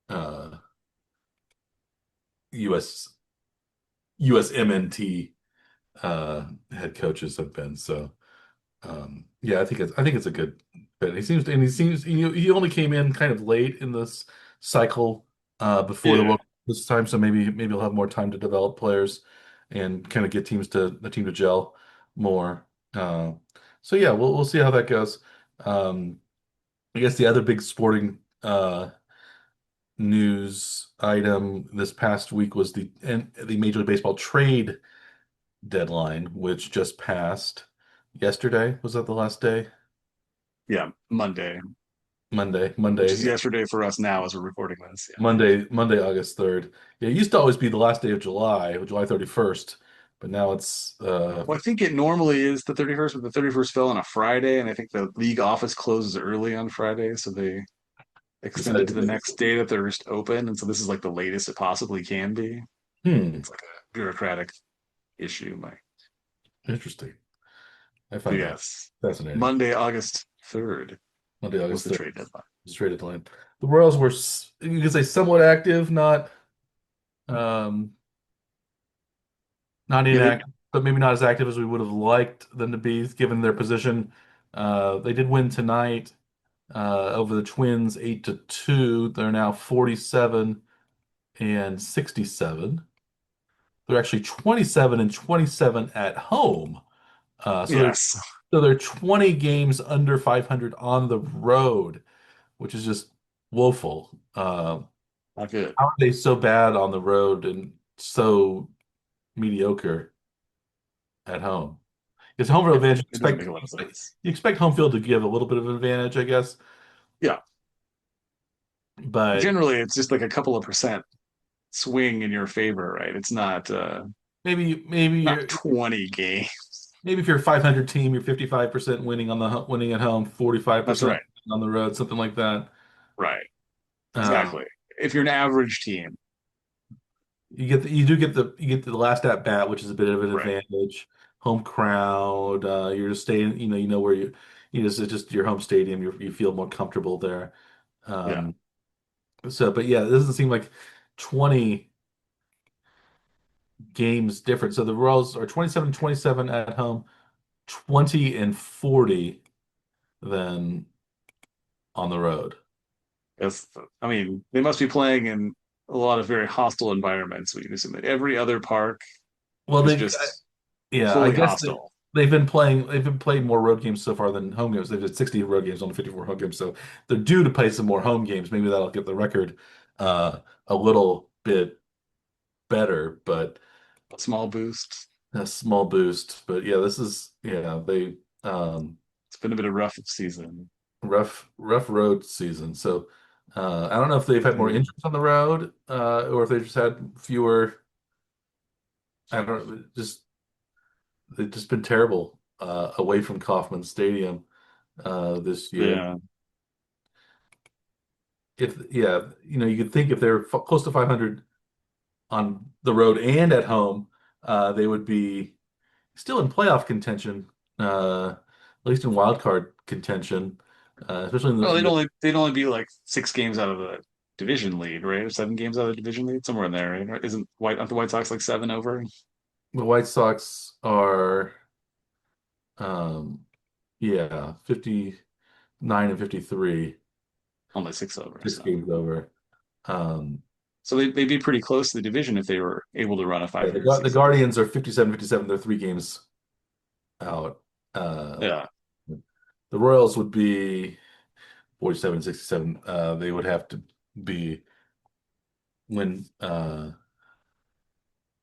uh, US USMNT head coaches have been. So yeah, I think it's a good fit. He only came in kind of late in this cycle before the Yeah. World Cup this time, so maybe he'll have more time to develop players and kind of get the team to gel more. Uh, so yeah, we'll see how that goes. Um, I guess the other big sporting news item this past week was the Major League Baseball trade deadline, which just passed yesterday. Was that the last day? Yeah. Monday, Monday, which is Monday, yesterday for us now as we're recording this. Yeah. Monday, August 3rd. Yeah, it used to always be the last day of July, July 31st, but now it's Well, I think it normally is the 31st, but the 31st fell on a Friday, and I think the league office closes early on Friday, so they extend decided it to to the make it. next day that they're open, and so this is like the latest it possibly can be. Hmm, It's like a bureaucratic issue, Mike. interesting. I But find that yes, fascinating. Monday, August 3rd Monday, was August the 3rd, trade deadline. is trade deadline. The Royals were, you could say, somewhat active, um, not Yeah, inactive, but maybe not as active as we would have liked them to be, given their position. They did win tonight over the Twins 8-2. They're now 47 and 67. They're actually 27 and 27 at home. Uh, so they're yes, so they're 20 games under 500 on the road, which is just woeful. not good. How are they so bad on the road and so mediocre at home. Because home field advantage, It doesn't make a lot of sense. you expect home field to give a little bit of an advantage, I guess. Yeah. But Generally, it's just like a couple of percent swing in your favor, right? It's maybe not you're 20 games. maybe if you're a 500 team, you're 55% winning on winning at home, That's 45% right. on the road, something like that. Right. Um, Exactly. If you're an average team, you get the last at bat, which is a bit of an right. advantage. Home crowd, you're just staying, you know where it's just your home stadium. You feel more comfortable there. Yeah. Um, but yeah, it doesn't seem like 20 games different. So the Royals are 27-27 at home, 20-40 then on the road. It's, I mean, they must be playing in a lot of very hostile environments. We can assume that every other park Well, is just yeah, I fully guess hostile. they've been playing more road games so far than home games. They've had 60 road games on the 54 home games, so they're due to play some more home games. Maybe that'll get the record a little bit better, but A small boost. a small boost. But yeah, this is yeah, they It's been a bit of rough season. rough road season. So I don't know if they've had more Mhm. injuries on the road, or if they just had fewer. I don't just they've just been terrible away from Kauffman Stadium this year. Yeah. If yeah, you could think if they're close to 500 on the road and at home, they would be still in playoff contention, at least in wild card contention, especially Well, in the they'd only be like 6 games out of the division lead, right? Or 7 games out of the division lead, somewhere in there, right? Aren't the White Sox like 7 over? the White Sox are um, yeah 59 and 53, Only 6 over, 6 games over. Um, so they'd be pretty close to the division if they were able to run a yeah, 500 The season. Guardians are 57-57. They're 3 games out. Uh, Yeah, the Royals would be 47-67. They would have to be when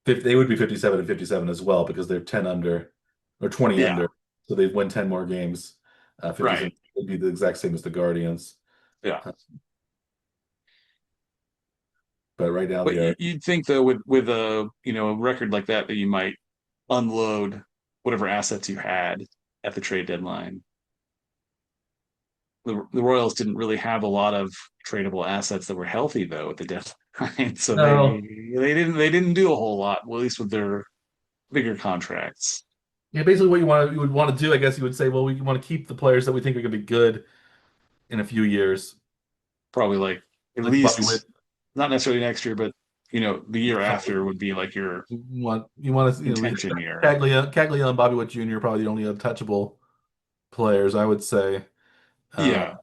they would be 57-57 as well because they're 10 under or 20 yeah, under. So they'd win 10 more games. 57 right, would be the exact same as the Guardians. yeah. Uh, but right now But they are. you'd think though, with a a record like that, that you might unload whatever assets you had at the trade deadline. The Royals didn't really have a lot of tradable assets that were healthy though at the deadline, so No. they didn't do a whole lot, well, at least with their bigger contracts. Yeah, basically what you would want to do, I guess you would say, well, we want to keep the players that we think are going to be good in a few years, Probably like at like Bobby Witt. least not necessarily next year, but the year after would be like your You want to, we have contention year. Cagliano and Bobby Witt Jr. are probably the only untouchable players, I would say. Uh, Yeah.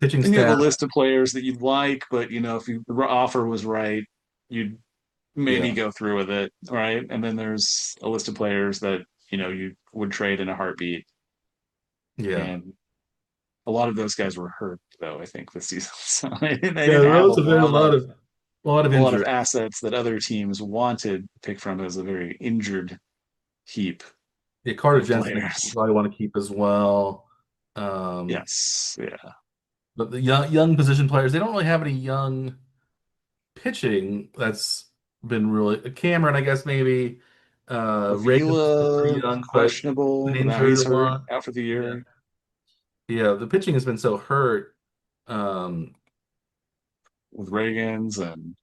pitching Then you have a staff, list of players that you'd like, but if the offer was right, you'd maybe yeah, go through with it, right? And then there's a list of players that you would trade in a heartbeat, yeah, and a lot of those guys were hurt though, I think, this season. So they yeah. didn't The have Royals have had a lot of a lot of injury. assets that other teams wanted to pick from as a very injured heap Yeah, Carter of Jensen, you players. probably want to keep as well. Um, Yes, yeah. but the young position players, they don't really have any young pitching that's been really Cameron, I guess maybe. Reagan's still pretty Avila young, but been questionable. Now injured he's a hurt lot. out for the Yeah, year. yeah. The pitching has been so hurt. Um, With Reagan's and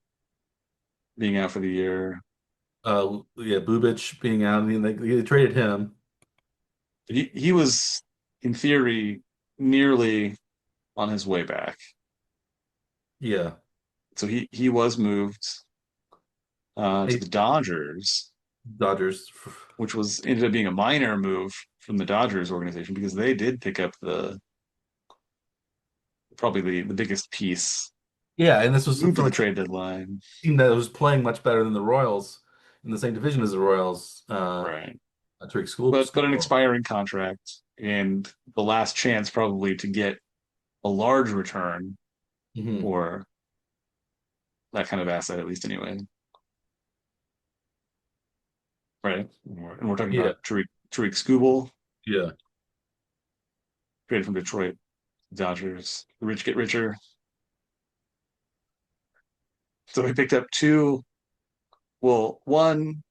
being out for the year. yeah, Bubich being out, I mean, they traded him. He was in theory nearly on his way back. Yeah, So he was moved to hey, the Dodgers, Dodgers. which was ended up being a minor move from the Dodgers organization because they did pick up the probably the biggest piece Yeah, and this was moved to from the a trade deadline. team that was playing much better than the Royals in the same division as the Royals. Right. Trick But an school. expiring contract and the last chance probably to get a large return Hmm. for that kind of asset, at least anyway. right? And we're talking Yeah, about Tariq Skubal, yeah, traded from Detroit Dodgers. The rich get richer. So we picked up two. Well, one,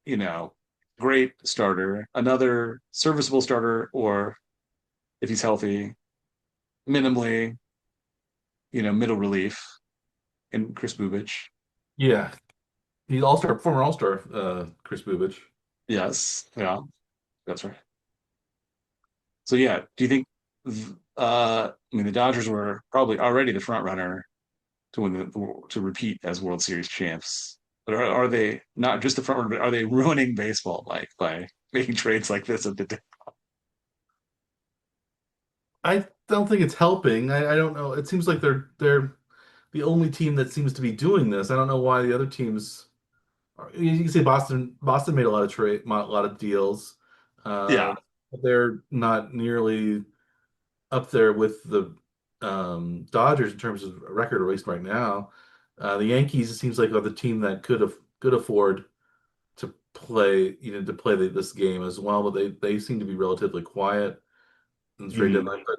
you know, great starter, another serviceable starter, or if he's healthy, minimally, middle relief in Chris Bubich. yeah. He's all-star, former all-star, Chris Bubich. Yes, yeah, that's right. So yeah, do you think? I mean, the Dodgers were probably already the front runner to win to repeat as World Series champs. But are they not just the front runner, but are they ruining baseball, Mike, by making trades like this at the I don't think it's helping. I don't know. It seems like they're the only team that seems to be doing this. I don't know why the other teams. You can say Boston made a lot of a lot of deals. Yeah, But they're not nearly up there with the Dodgers in terms of record, at least right now. The Yankees, it seems like, are the team that could afford to play, to play this game as well, but they seem to be relatively quiet in the trade mhm. deadline. But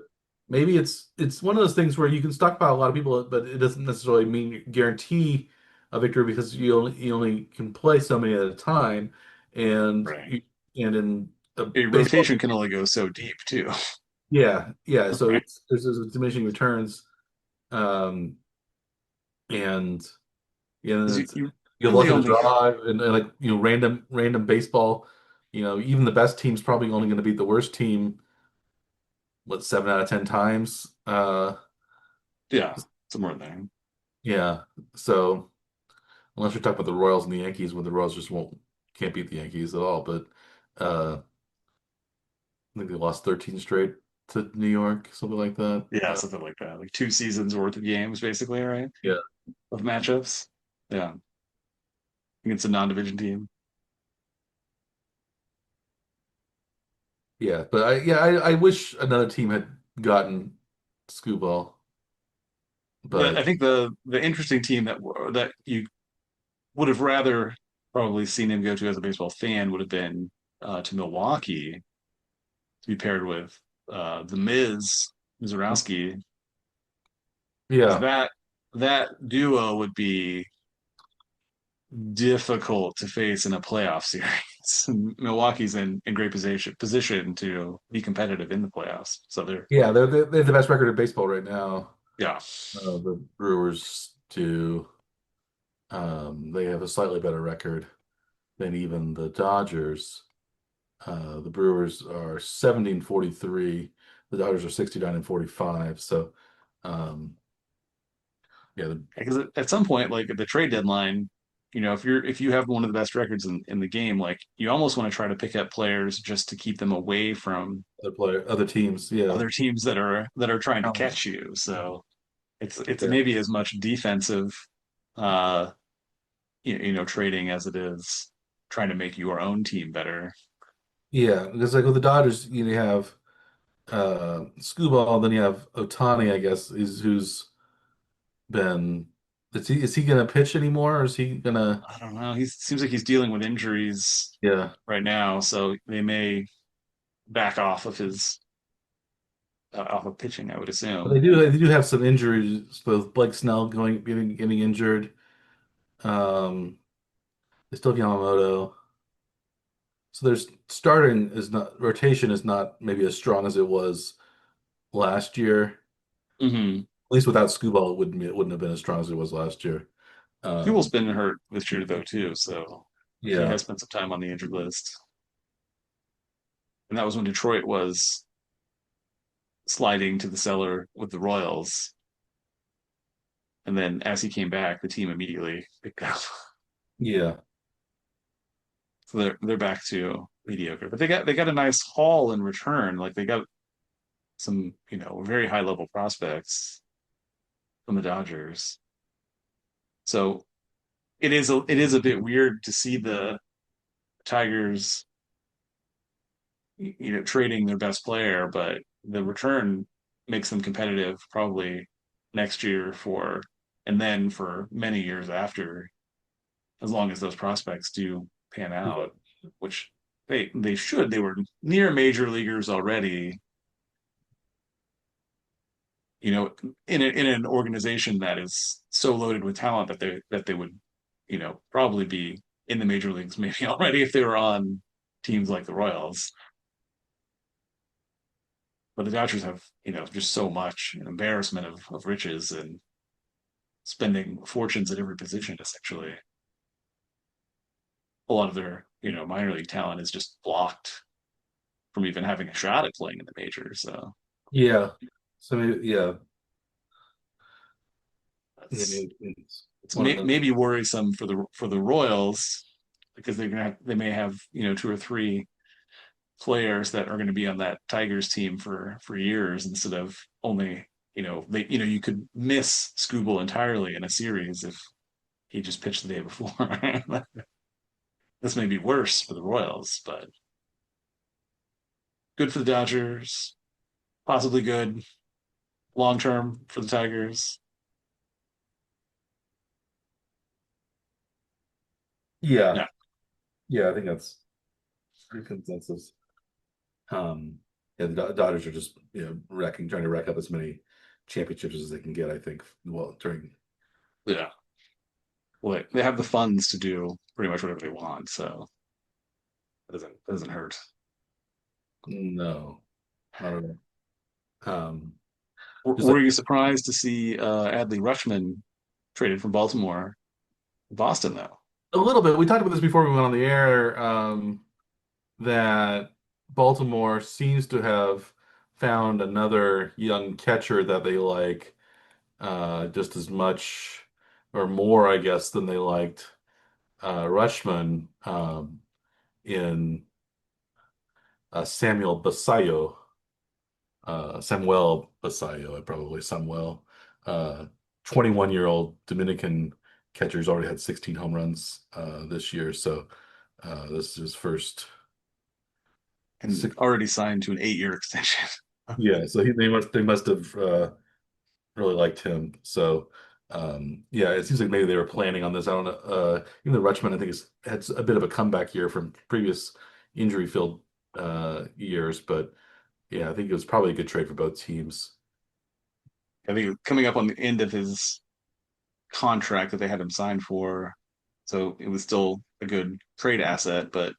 maybe it's one of those things where you can stockpile a lot of people, but it doesn't necessarily mean guarantee a victory because you only can play so many at a time, and Right. and in A baseball, rotation can only go so deep too. yeah, yeah. So Right. there's diminishing returns, um, and yeah, 'Cause it's you you have really luck of the only draw and like random baseball. Even the best team's probably only going to beat the worst team, what, 7 out of 10 times. yeah, somewhere in there. Yeah. So unless you're talking about the Royals and the Yankees, when the Royals just won't can't beat the Yankees at all. But I think they lost 13 straight to New York, something like that. Yeah, something like that. Like 2 seasons worth of games, basically, right? Yeah. Of matchups. Yeah, against a non-division team. Yeah. But I wish another team had gotten Scooball, I but think the interesting team that you would have rather probably seen him go to as a baseball fan would have been to Milwaukee to be paired with the Miz Mizorowski, because yeah. that duo would be difficult to face in a playoff series. Milwaukee's in great position to be competitive in the playoffs. So Yeah, they have the best record in baseball right now. yeah, The Brewers do. They have a slightly better record than even the Dodgers. The Brewers are 70-43. The Dodgers are 69-45. So, um, yeah, because at some point, like at the trade deadline, if you have one of the best records in the game, like you almost want to try to pick up players just to keep them away from other teams, yeah. other teams that are trying to Um, catch you. So it's yeah. maybe as much defensive, uh, trading as it is trying to make your own team better. Yeah, because like with the Dodgers, you have Skubal, then you have Otani, I guess, is who's been is he gonna pitch anymore or is he gonna I don't know. He seems like he's dealing with injuries yeah. right now, so they may back off of pitching. I would But assume. they do have some injuries with Blake Snell getting injured. Um they still have Yamamoto. So there's starting is not rotation is not maybe as strong as it was last year. Hmm. At least without Skubal, it wouldn't have been as strong as it was last year. Huel's Um, been hurt this year though too, so he yeah, has spent some time on the injured list. And that was when Detroit was sliding to the cellar with the Royals. And then as he came back, the team immediately picked up. yeah, So they're back to mediocre. But they got a nice haul in return. Like they got some, very high level prospects from the Dodgers. So it is a bit weird to see the Tigers, trading their best player, but the return makes them competitive probably next year and then for many years after. as long as those prospects do pan out, which they should. They were near major leaguers already, you know, in an organization that is so loaded with talent that they would, probably be in the major leagues maybe already if they were on teams like the Royals. But the Dodgers have, just so much an embarrassment of riches and spending fortunes at every position essentially. A lot of their, minor league talent is just blocked from even having a shot at playing in the majors. So Yeah. So maybe, yeah, yeah, that's maybe it's it's one of those. maybe worrisome for the Royals because they may have, two or three players that are going to be on that Tigers team for years instead of only, you could miss Scooble entirely in a series if he just pitched the day before. This may be worse for the Royals, but good for the Dodgers, possibly good long term for the Tigers. Yeah, Yeah, yeah, I think that's pretty consensus. Yeah, the Dodgers are just trying to rack up as many championships as they can get. I think. Well, during yeah. Well, they have the funds to do pretty much whatever they want, so it doesn't hurt. no, I don't know. Just Were like you surprised to see Adley Rutschman traded from Baltimore, Boston though? a little bit. We talked about this before we went on the air. That Baltimore seems to have found another young catcher that they like just as much or more, I guess, than they liked Rushman in Samuel Basayo, Samuel Basayo, probably Samuel, uh, 21-year-old Dominican catcher's already had 16 home runs this year, so this is his first And six. already signed to an 8-year extension. Yeah, so they must have really liked him. So yeah, it seems like maybe they were planning on this. I don't know. Even the Rutschman, I think, has had a bit of a comeback year from previous injury-filled years, but yeah, I think it was probably a good trade for both teams. I think coming up on the end of his contract that they had him signed for, so it was still a good trade asset, but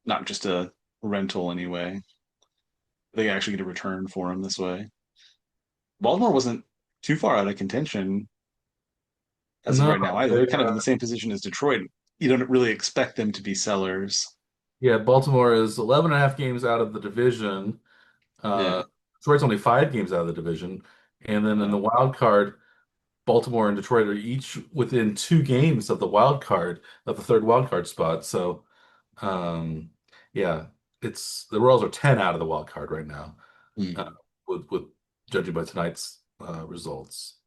not just a rental anyway. They actually get a return for him this way. Baltimore wasn't too far out of contention as of No, right now either. they They're kind of in the same position as Detroit. You don't really expect them to be sellers. yeah, Baltimore is 11 and a half games out of the division. Yeah. Detroit's only 5 games out of the division, and then in the Yeah. wild card, Baltimore and Detroit are each within 2 games of the wild card of the third wild card spot. So, um, yeah, it's the Royals are 10 out of the wild card right now, uh, Hmm. with judging by tonight's results.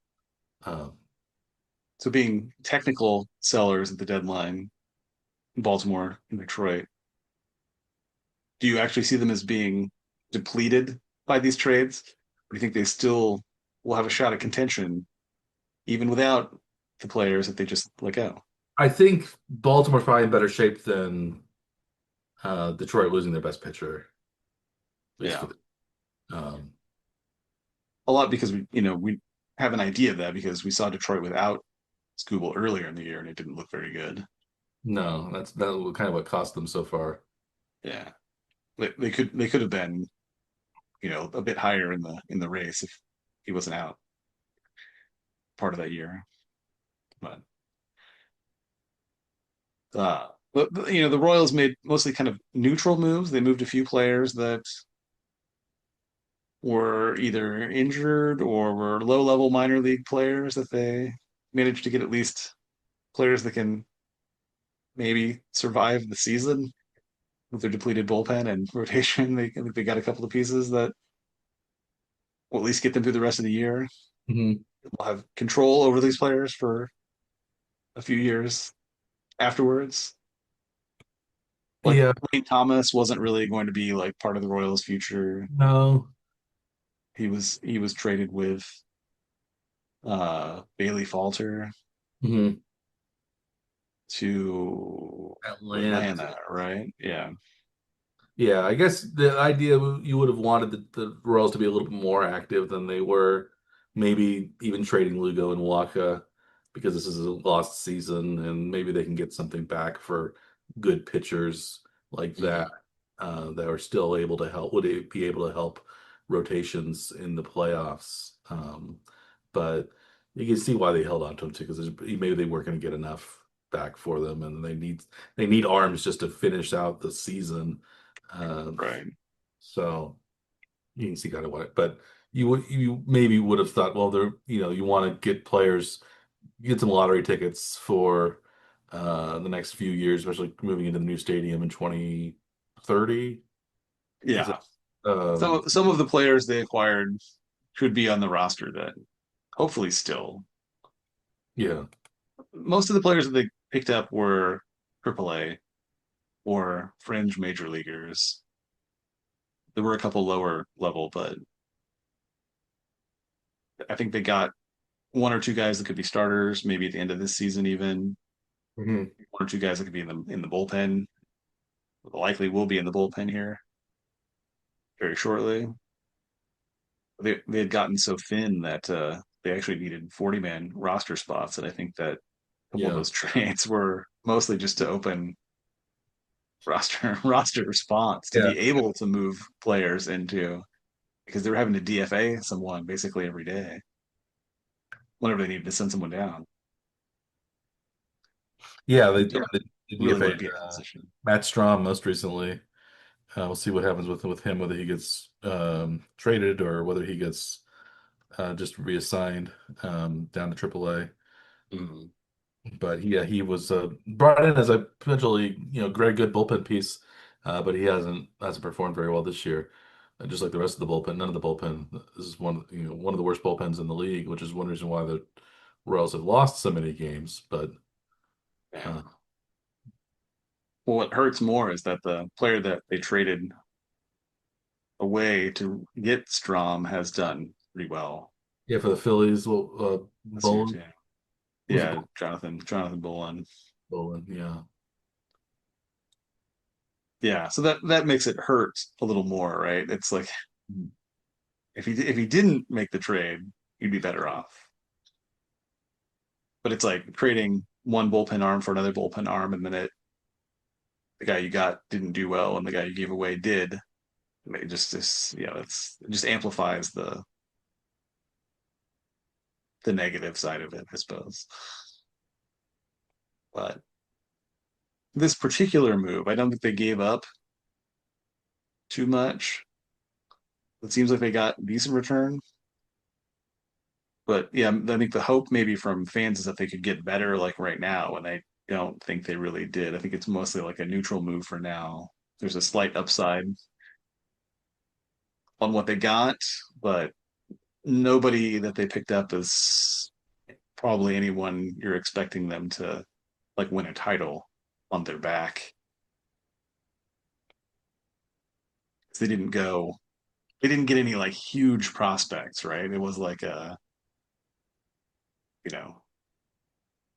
Um, So being technical sellers at the deadline, Baltimore and Detroit, do you actually see them as being depleted by these trades? Or do you think they still will have a shot at contention even without the players that they just let go? I think Baltimore's probably in better shape than Detroit losing their best pitcher, at least for Yeah. the. A lot because we have an idea of that because we saw Detroit without Scooble earlier in the year and it didn't look very good. No, that's kind of what cost them so far. Yeah. They could have been, a bit higher in the race if he wasn't out part of that year. But the Royals made mostly kind of neutral moves. They moved a few players that were either injured or were low-level minor league players that they managed to get at least players that can maybe survive the season with their depleted bullpen and rotation. I think they got a couple of pieces that will at least get them through the rest of the year. Mhm. We'll have control over these players for a few years afterwards. Like Yeah, Wayne Thomas wasn't really going to be like part of the Royals' future. no. He was traded with Bailey Falter. Mhm. to Atlanta. Atlanta, right? Yeah. Yeah, I guess the idea you would have wanted the Royals to be a little bit more active than they were. Maybe even trading Lugo and Waka because this is a lost season, and maybe they can get something back for good pitchers like that Mhm. that are still able to help. Would it be able to help rotations in the playoffs? But you can see why they held on to him too, because maybe they weren't going to get enough back for them, and they need arms just to finish out the season. Um, Right. so you can see kind of what, but you maybe would have thought, well, you want to get players, get some lottery tickets for the next few years, especially moving into the new stadium in 2030. Is Yeah. that um Some of the players they acquired could be on the roster that hopefully still. yeah, Most of the players that they picked up were AAA or fringe major leaguers. There were a couple lower level, but I think they got one or two guys that could be starters, maybe at the end of this season, even hmm, one or two guys that could be in the bullpen. Likely will be in the bullpen here very shortly. They had gotten so thin that they actually needed 40-man roster spots, and I think that a couple of yeah, those trades were mostly just to open roster spots to yeah, be able to move players into because they were having to DFA someone basically every day whenever they needed to send someone down. yeah. They, Don't they really want DFA'd to be in that position. Matt Strom most recently. We'll see what happens with him, whether he gets traded or whether he gets just reassigned down to AAA. Mm. But yeah, he was brought in as a potentially very good bullpen piece, but he hasn't performed very well this year. Just like the rest of the bullpen, none of the bullpen. This is one of the worst bullpens in the league, which is one reason why the Royals have lost so many games. But Yeah. uh, Well, what hurts more is that the player that they traded away to get Strom has done pretty well yeah, for the Phillies, well, this year Bolin too. was it Yeah, Jonathan Bullen. Bolin? Yeah, Yeah, so that makes it hurt a little more, right? It's like if he didn't make the trade, you'd be better off. But it's like trading one bullpen arm for another bullpen arm, and then the guy you got didn't do well, and the guy you gave away did. It just it just amplifies the negative side of it, I suppose. But this particular move, I don't think they gave up too much. It seems like they got decent return. But yeah, I think the hope maybe from fans is that they could get better like right now, and I don't think they really did. I think it's mostly like a neutral move for now. There's a slight upside on what they got, but nobody that they picked up is probably anyone you're expecting them to like win a title on their back. They didn't go, they didn't get any like huge prospects, right? It was like you know,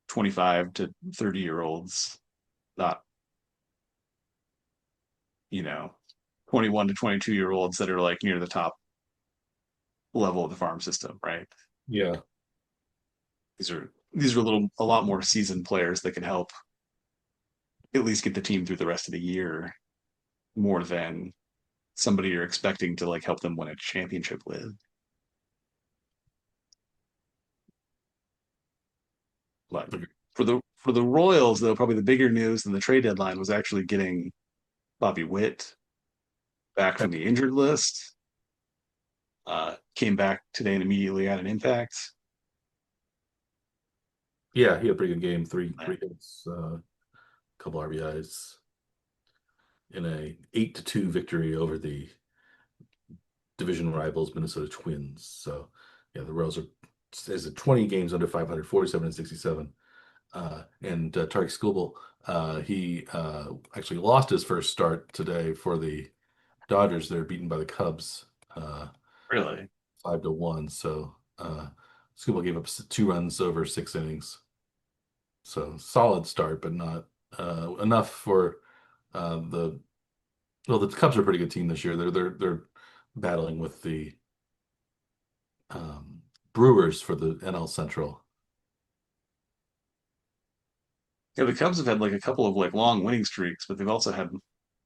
25 to 30-year olds, not, you know, 21 to 22-year olds that are like near the top level of the farm system, right? yeah, These are a lot more seasoned players that can help at least get the team through the rest of the year more than somebody you're expecting to like help them win a championship with. But okay. for the Royals, though, probably the bigger news than the trade deadline was actually getting Bobby Witt back from the injured list. Came back today and immediately had an impact. Yeah, he had a pretty good game. Three hits, couple RBIs in a 8-2 victory over the division rivals Minnesota Twins. So yeah, the Royals are is it 20 games under 500, 47 and 67. And Tarek Skubal, he actually lost his first start today for the Dodgers. They're beaten by the Cubs, uh, Really? 5-1. So Skubal gave up 2 runs over 6 innings. So solid start, but not enough for the well, the Cubs are a pretty good team this year. They're battling with the um, Brewers for the NL Central. Yeah, the Cubs have had like a couple of like long winning streaks, but they've also had a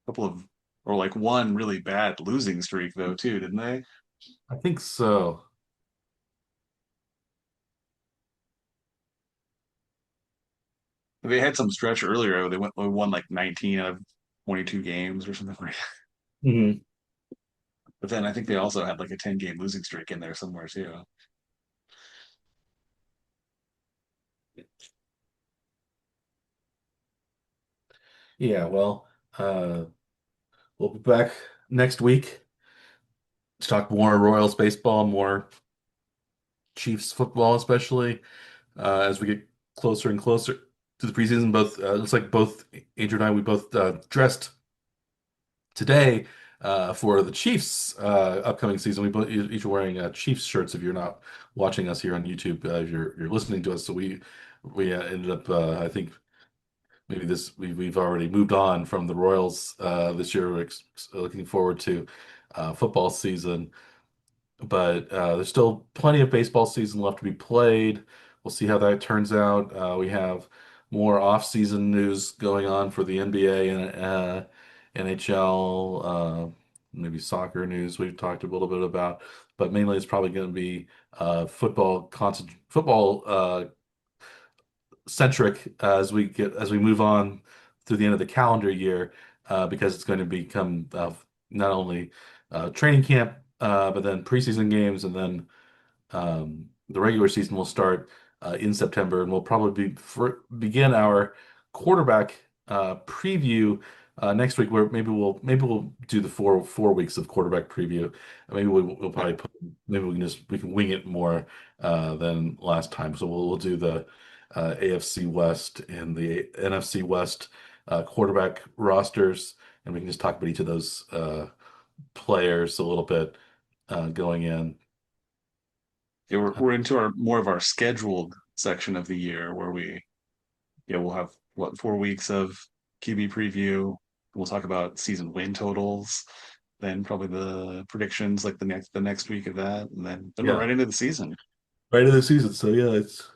couple of or like one really bad losing streak though too, didn't they? I think so. They had some stretch earlier. They won like 19 out of 22 games or something like that. Hmm. But then I think they also had like a 10 game losing streak in there somewhere too. Yeah, well, uh, we'll be back next week to talk more Royals baseball, more Chiefs football, especially as we get closer and closer to the preseason. Both looks like both Andrew and I we both dressed today for the Chiefs upcoming season. We both each are wearing Chiefs shirts. If you're not watching us here on YouTube, if you're listening to us, so we ended up I think maybe we've already moved on from the Royals this year. We're looking forward to football season, but there's still plenty of baseball season left to be played. We'll see how that turns out. We have more off-season news going on for the NBA and NHL, maybe soccer news we've talked a little bit about, but mainly it's probably going to be football centric as we move on through the end of the calendar year, because it's going to become not only training camp, but then preseason games, and then the regular season will start in September, and we'll probably begin our quarterback preview next week, where maybe we'll do the four weeks of quarterback preview. Maybe we'll probably maybe we can wing it more than last time. So we'll do the AFC West and the NFC West quarterback rosters, and we can just talk about each of those players a little bit going in. Yeah, we're into our more of our scheduled section of the year where we'll have what 4 weeks of QB preview. We'll talk about season win totals, then probably the predictions like the next week of that, and then we're Yeah, right into the season. right of the season. So yeah, it's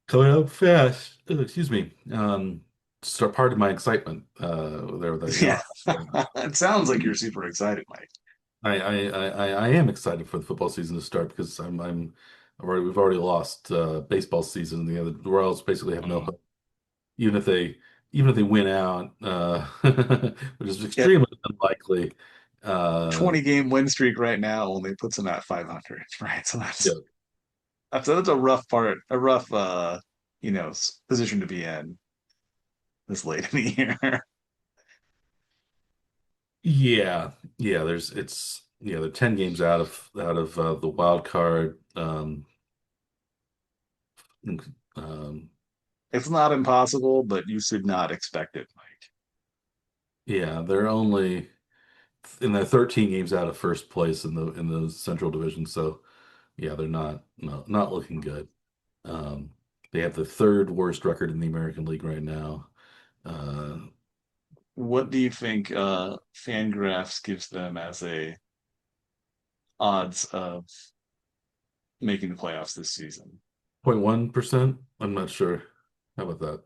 coming up fast. Excuse me. Start part of my excitement there with the Yeah, yacht. it sounds like you're super excited, Mike. I am excited for the football season to start because we've already lost baseball season. The Royals basically have no Mm. hope, even if they even if they win out, which is Yeah, extremely unlikely. Uh, 20 game win streak right now only puts them at 500, right? So yeah, that's a rough part, a rough position to be in this late in the year. yeah, yeah. They're 10 games out of the wild card. Um, It's not impossible, but you should not expect it, Mike. yeah, they're only in the 13 games out of first place in the Central Division. So yeah, they're not no, not looking good. Um, they have the third worst record in the American League right now. Uh, What do you think Fangraphs gives them as a odds of making the playoffs this season? 0.1%. I'm not sure. How about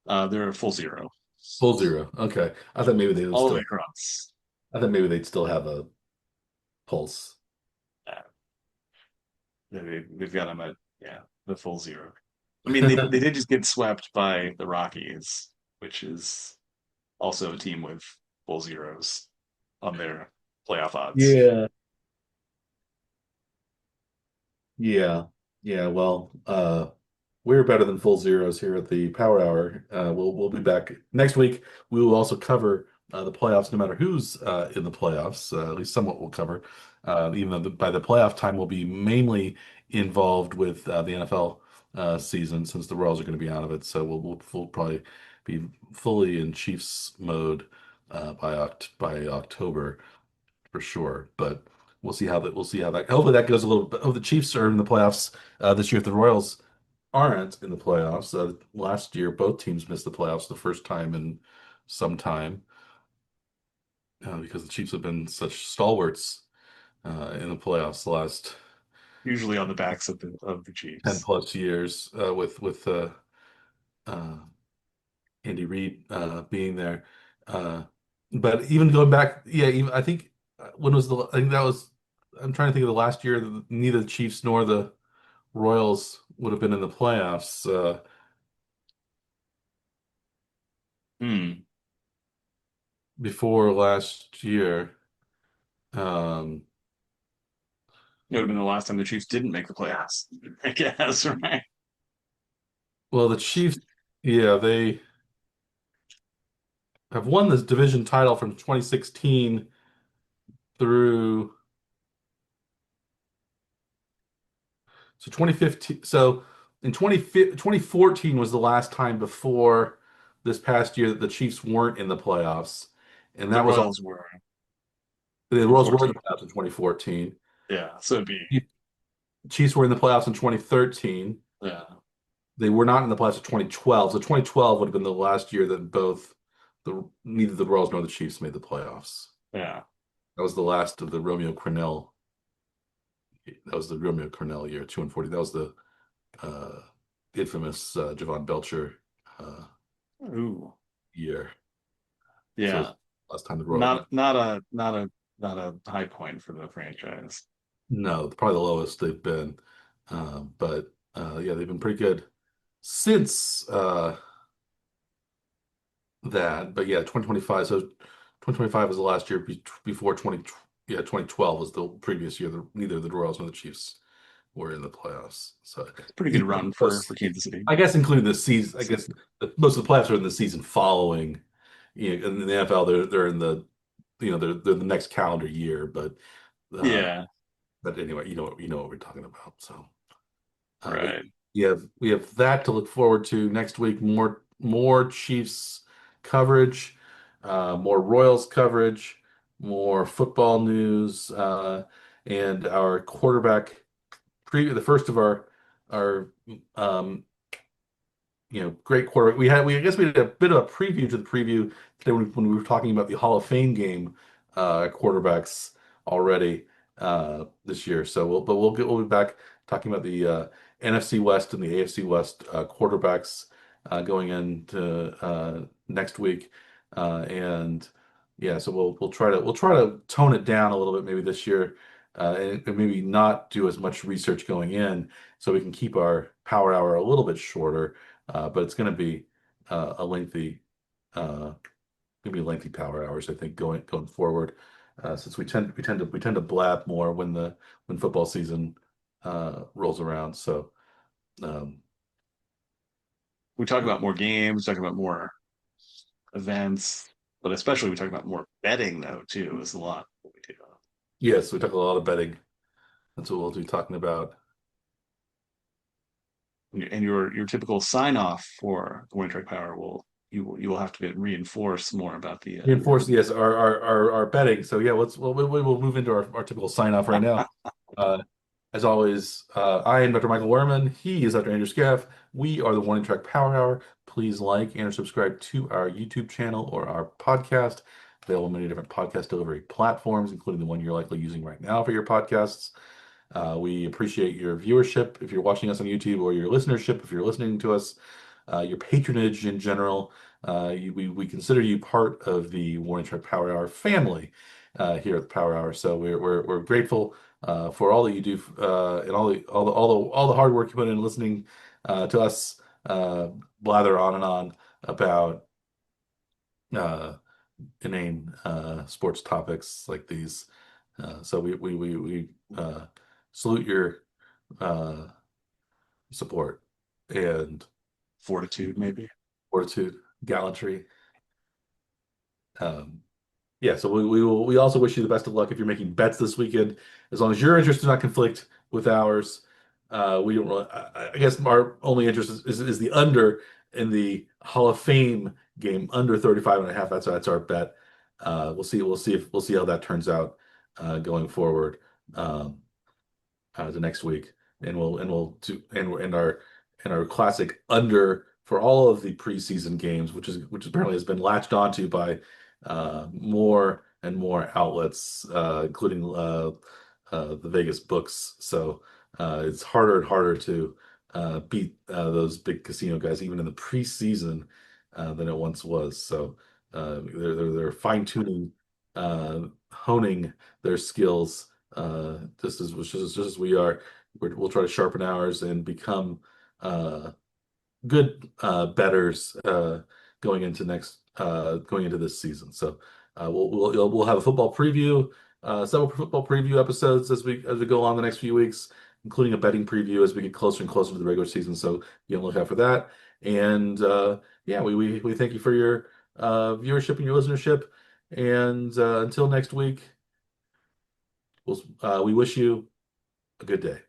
that? They're a full zero, Full zero. Okay. all the way across. I thought maybe they'd still have a pulse. Uh, they've got them at the full zero. I mean, they did just get swept by the Rockies, which is also a team with full zeros on their playoff odds. Yeah. Yeah. Yeah. Well, we're better than full zeros here at the Power Hour. We'll be back next week. We will also cover the playoffs, no matter who's in the playoffs. At least somewhat we'll cover. Even though by the playoff time, we'll be mainly involved with the NFL season, since the Royals are going to be out of it. So we'll probably be fully in Chiefs mode by October for sure. But we'll see how that. Hopefully that goes a little bit. Oh, the Chiefs are in the playoffs this year. If the Royals aren't in the playoffs, last year both teams missed the playoffs the first time in some time because the Chiefs have been such stalwarts in the playoffs the last Usually on the backs of the 10 Chiefs. plus years with uh, Andy Reid being there. Uh, but even going back, yeah, even, I think when was the I think that was I'm trying to think of the last year that neither the Chiefs nor the Royals would have been in the playoffs Hmm. before last year. Um, It would have been the last time the Chiefs didn't make the playoffs. I guess, right? well, the Chiefs, yeah, they have won this division title from 2016 through so 2015. So in 2014 was the last time before this past year that the Chiefs weren't in the playoffs, and The that was Royals were the in Royals were in the 14. playoffs in 2014. Yeah, so it'd be Chiefs were in the playoffs in 2013. yeah, They were not in the playoffs in 2012. So 2012 would have been the last year that both the neither the Royals nor the Chiefs made the playoffs. yeah. That was the last of the Romeo Crennel. That was the Romeo Crennel year, 2 and 40. That was the uh, infamous Javon Belcher uh, Ooh, year. So it was yeah. the last time the Royals made. Not a high point for the franchise. No, probably the lowest they've been. But yeah, they've been pretty good since that. But yeah, 2025. So 2025 was the last year before 20. Yeah, 2012 was the previous year that neither the Royals nor the Chiefs were in the playoffs. So It's a pretty good including run for those, Kansas City. I guess including the season. I guess most of the playoffs are in the season following. You know, in the NFL, they're in the they're the next calendar year. Uh, Yeah, but anyway, you know what we're talking about. So. But right. we have that to look forward to next week. More Chiefs coverage, more Royals coverage, more football news, and our quarterback preview. The first of our um, great quarterback. I guess we did a bit of a preview to the preview today when we were talking about the Hall of Fame game quarterbacks already this year. So we'll be back talking about the NFC West and the AFC West quarterbacks going into next week. And yeah, so we'll try to tone it down a little bit maybe this year. And maybe not do as much research going in so we can keep our power hour a little bit shorter, but it's going to be a uh, lengthy power hours, I think, going forward, since we tend to blab more when football season rolls around. So um, We talk about more games, talk about more events, but especially we talk about more betting though too. Is a lot what we do. yes, we talk a lot of betting. That's what we'll be talking about. And your typical sign off for the Winning Track Power will you will have to get reinforce more about the Reinforce, yes, our betting. So yeah, we'll move into our typical sign off right now. Uh, As always, I am Dr. Michael Werman. He is Dr. Andrew Scaff. We are the Warning Track Power Hour. Please like and subscribe to our YouTube channel or our podcast. Available on many different podcast delivery platforms, including the one you're likely using right now for your podcasts. We appreciate your viewership if you're watching us on YouTube, or your listenership if you're listening to us, your patronage in general. We consider you part of the Warning Track Power Hour family here at the Power Hour. So we're grateful for all that you do and all the hard work you put in listening to us blather on and on about uh, inane sports topics like these. So we salute your uh, support and fortitude maybe. fortitude, gallantry. Um, yeah, so we also wish you the best of luck if you're making bets this weekend. As long as your interests do not conflict with ours, we don't really. I guess our only interest is the under in the Hall of Fame game, under 35.5. That's our bet. We'll see how that turns out going forward. um, the next week, and we'll do and our classic under for all of the preseason games, which apparently has been latched onto by more and more outlets, including the Vegas books. So it's harder and harder to beat those big casino guys, even in the preseason, than it once was. So they're fine-tuning, honing their skills just as we are. We'll try to sharpen ours and become uh, good betters going into this season. So we'll have a football preview, several football preview episodes as we go on the next few weeks, including a betting preview as we get closer and closer to the regular season. So be on the lookout for that. And yeah, we thank you for your viewership and your listenership. And until next week, we wish you a good day.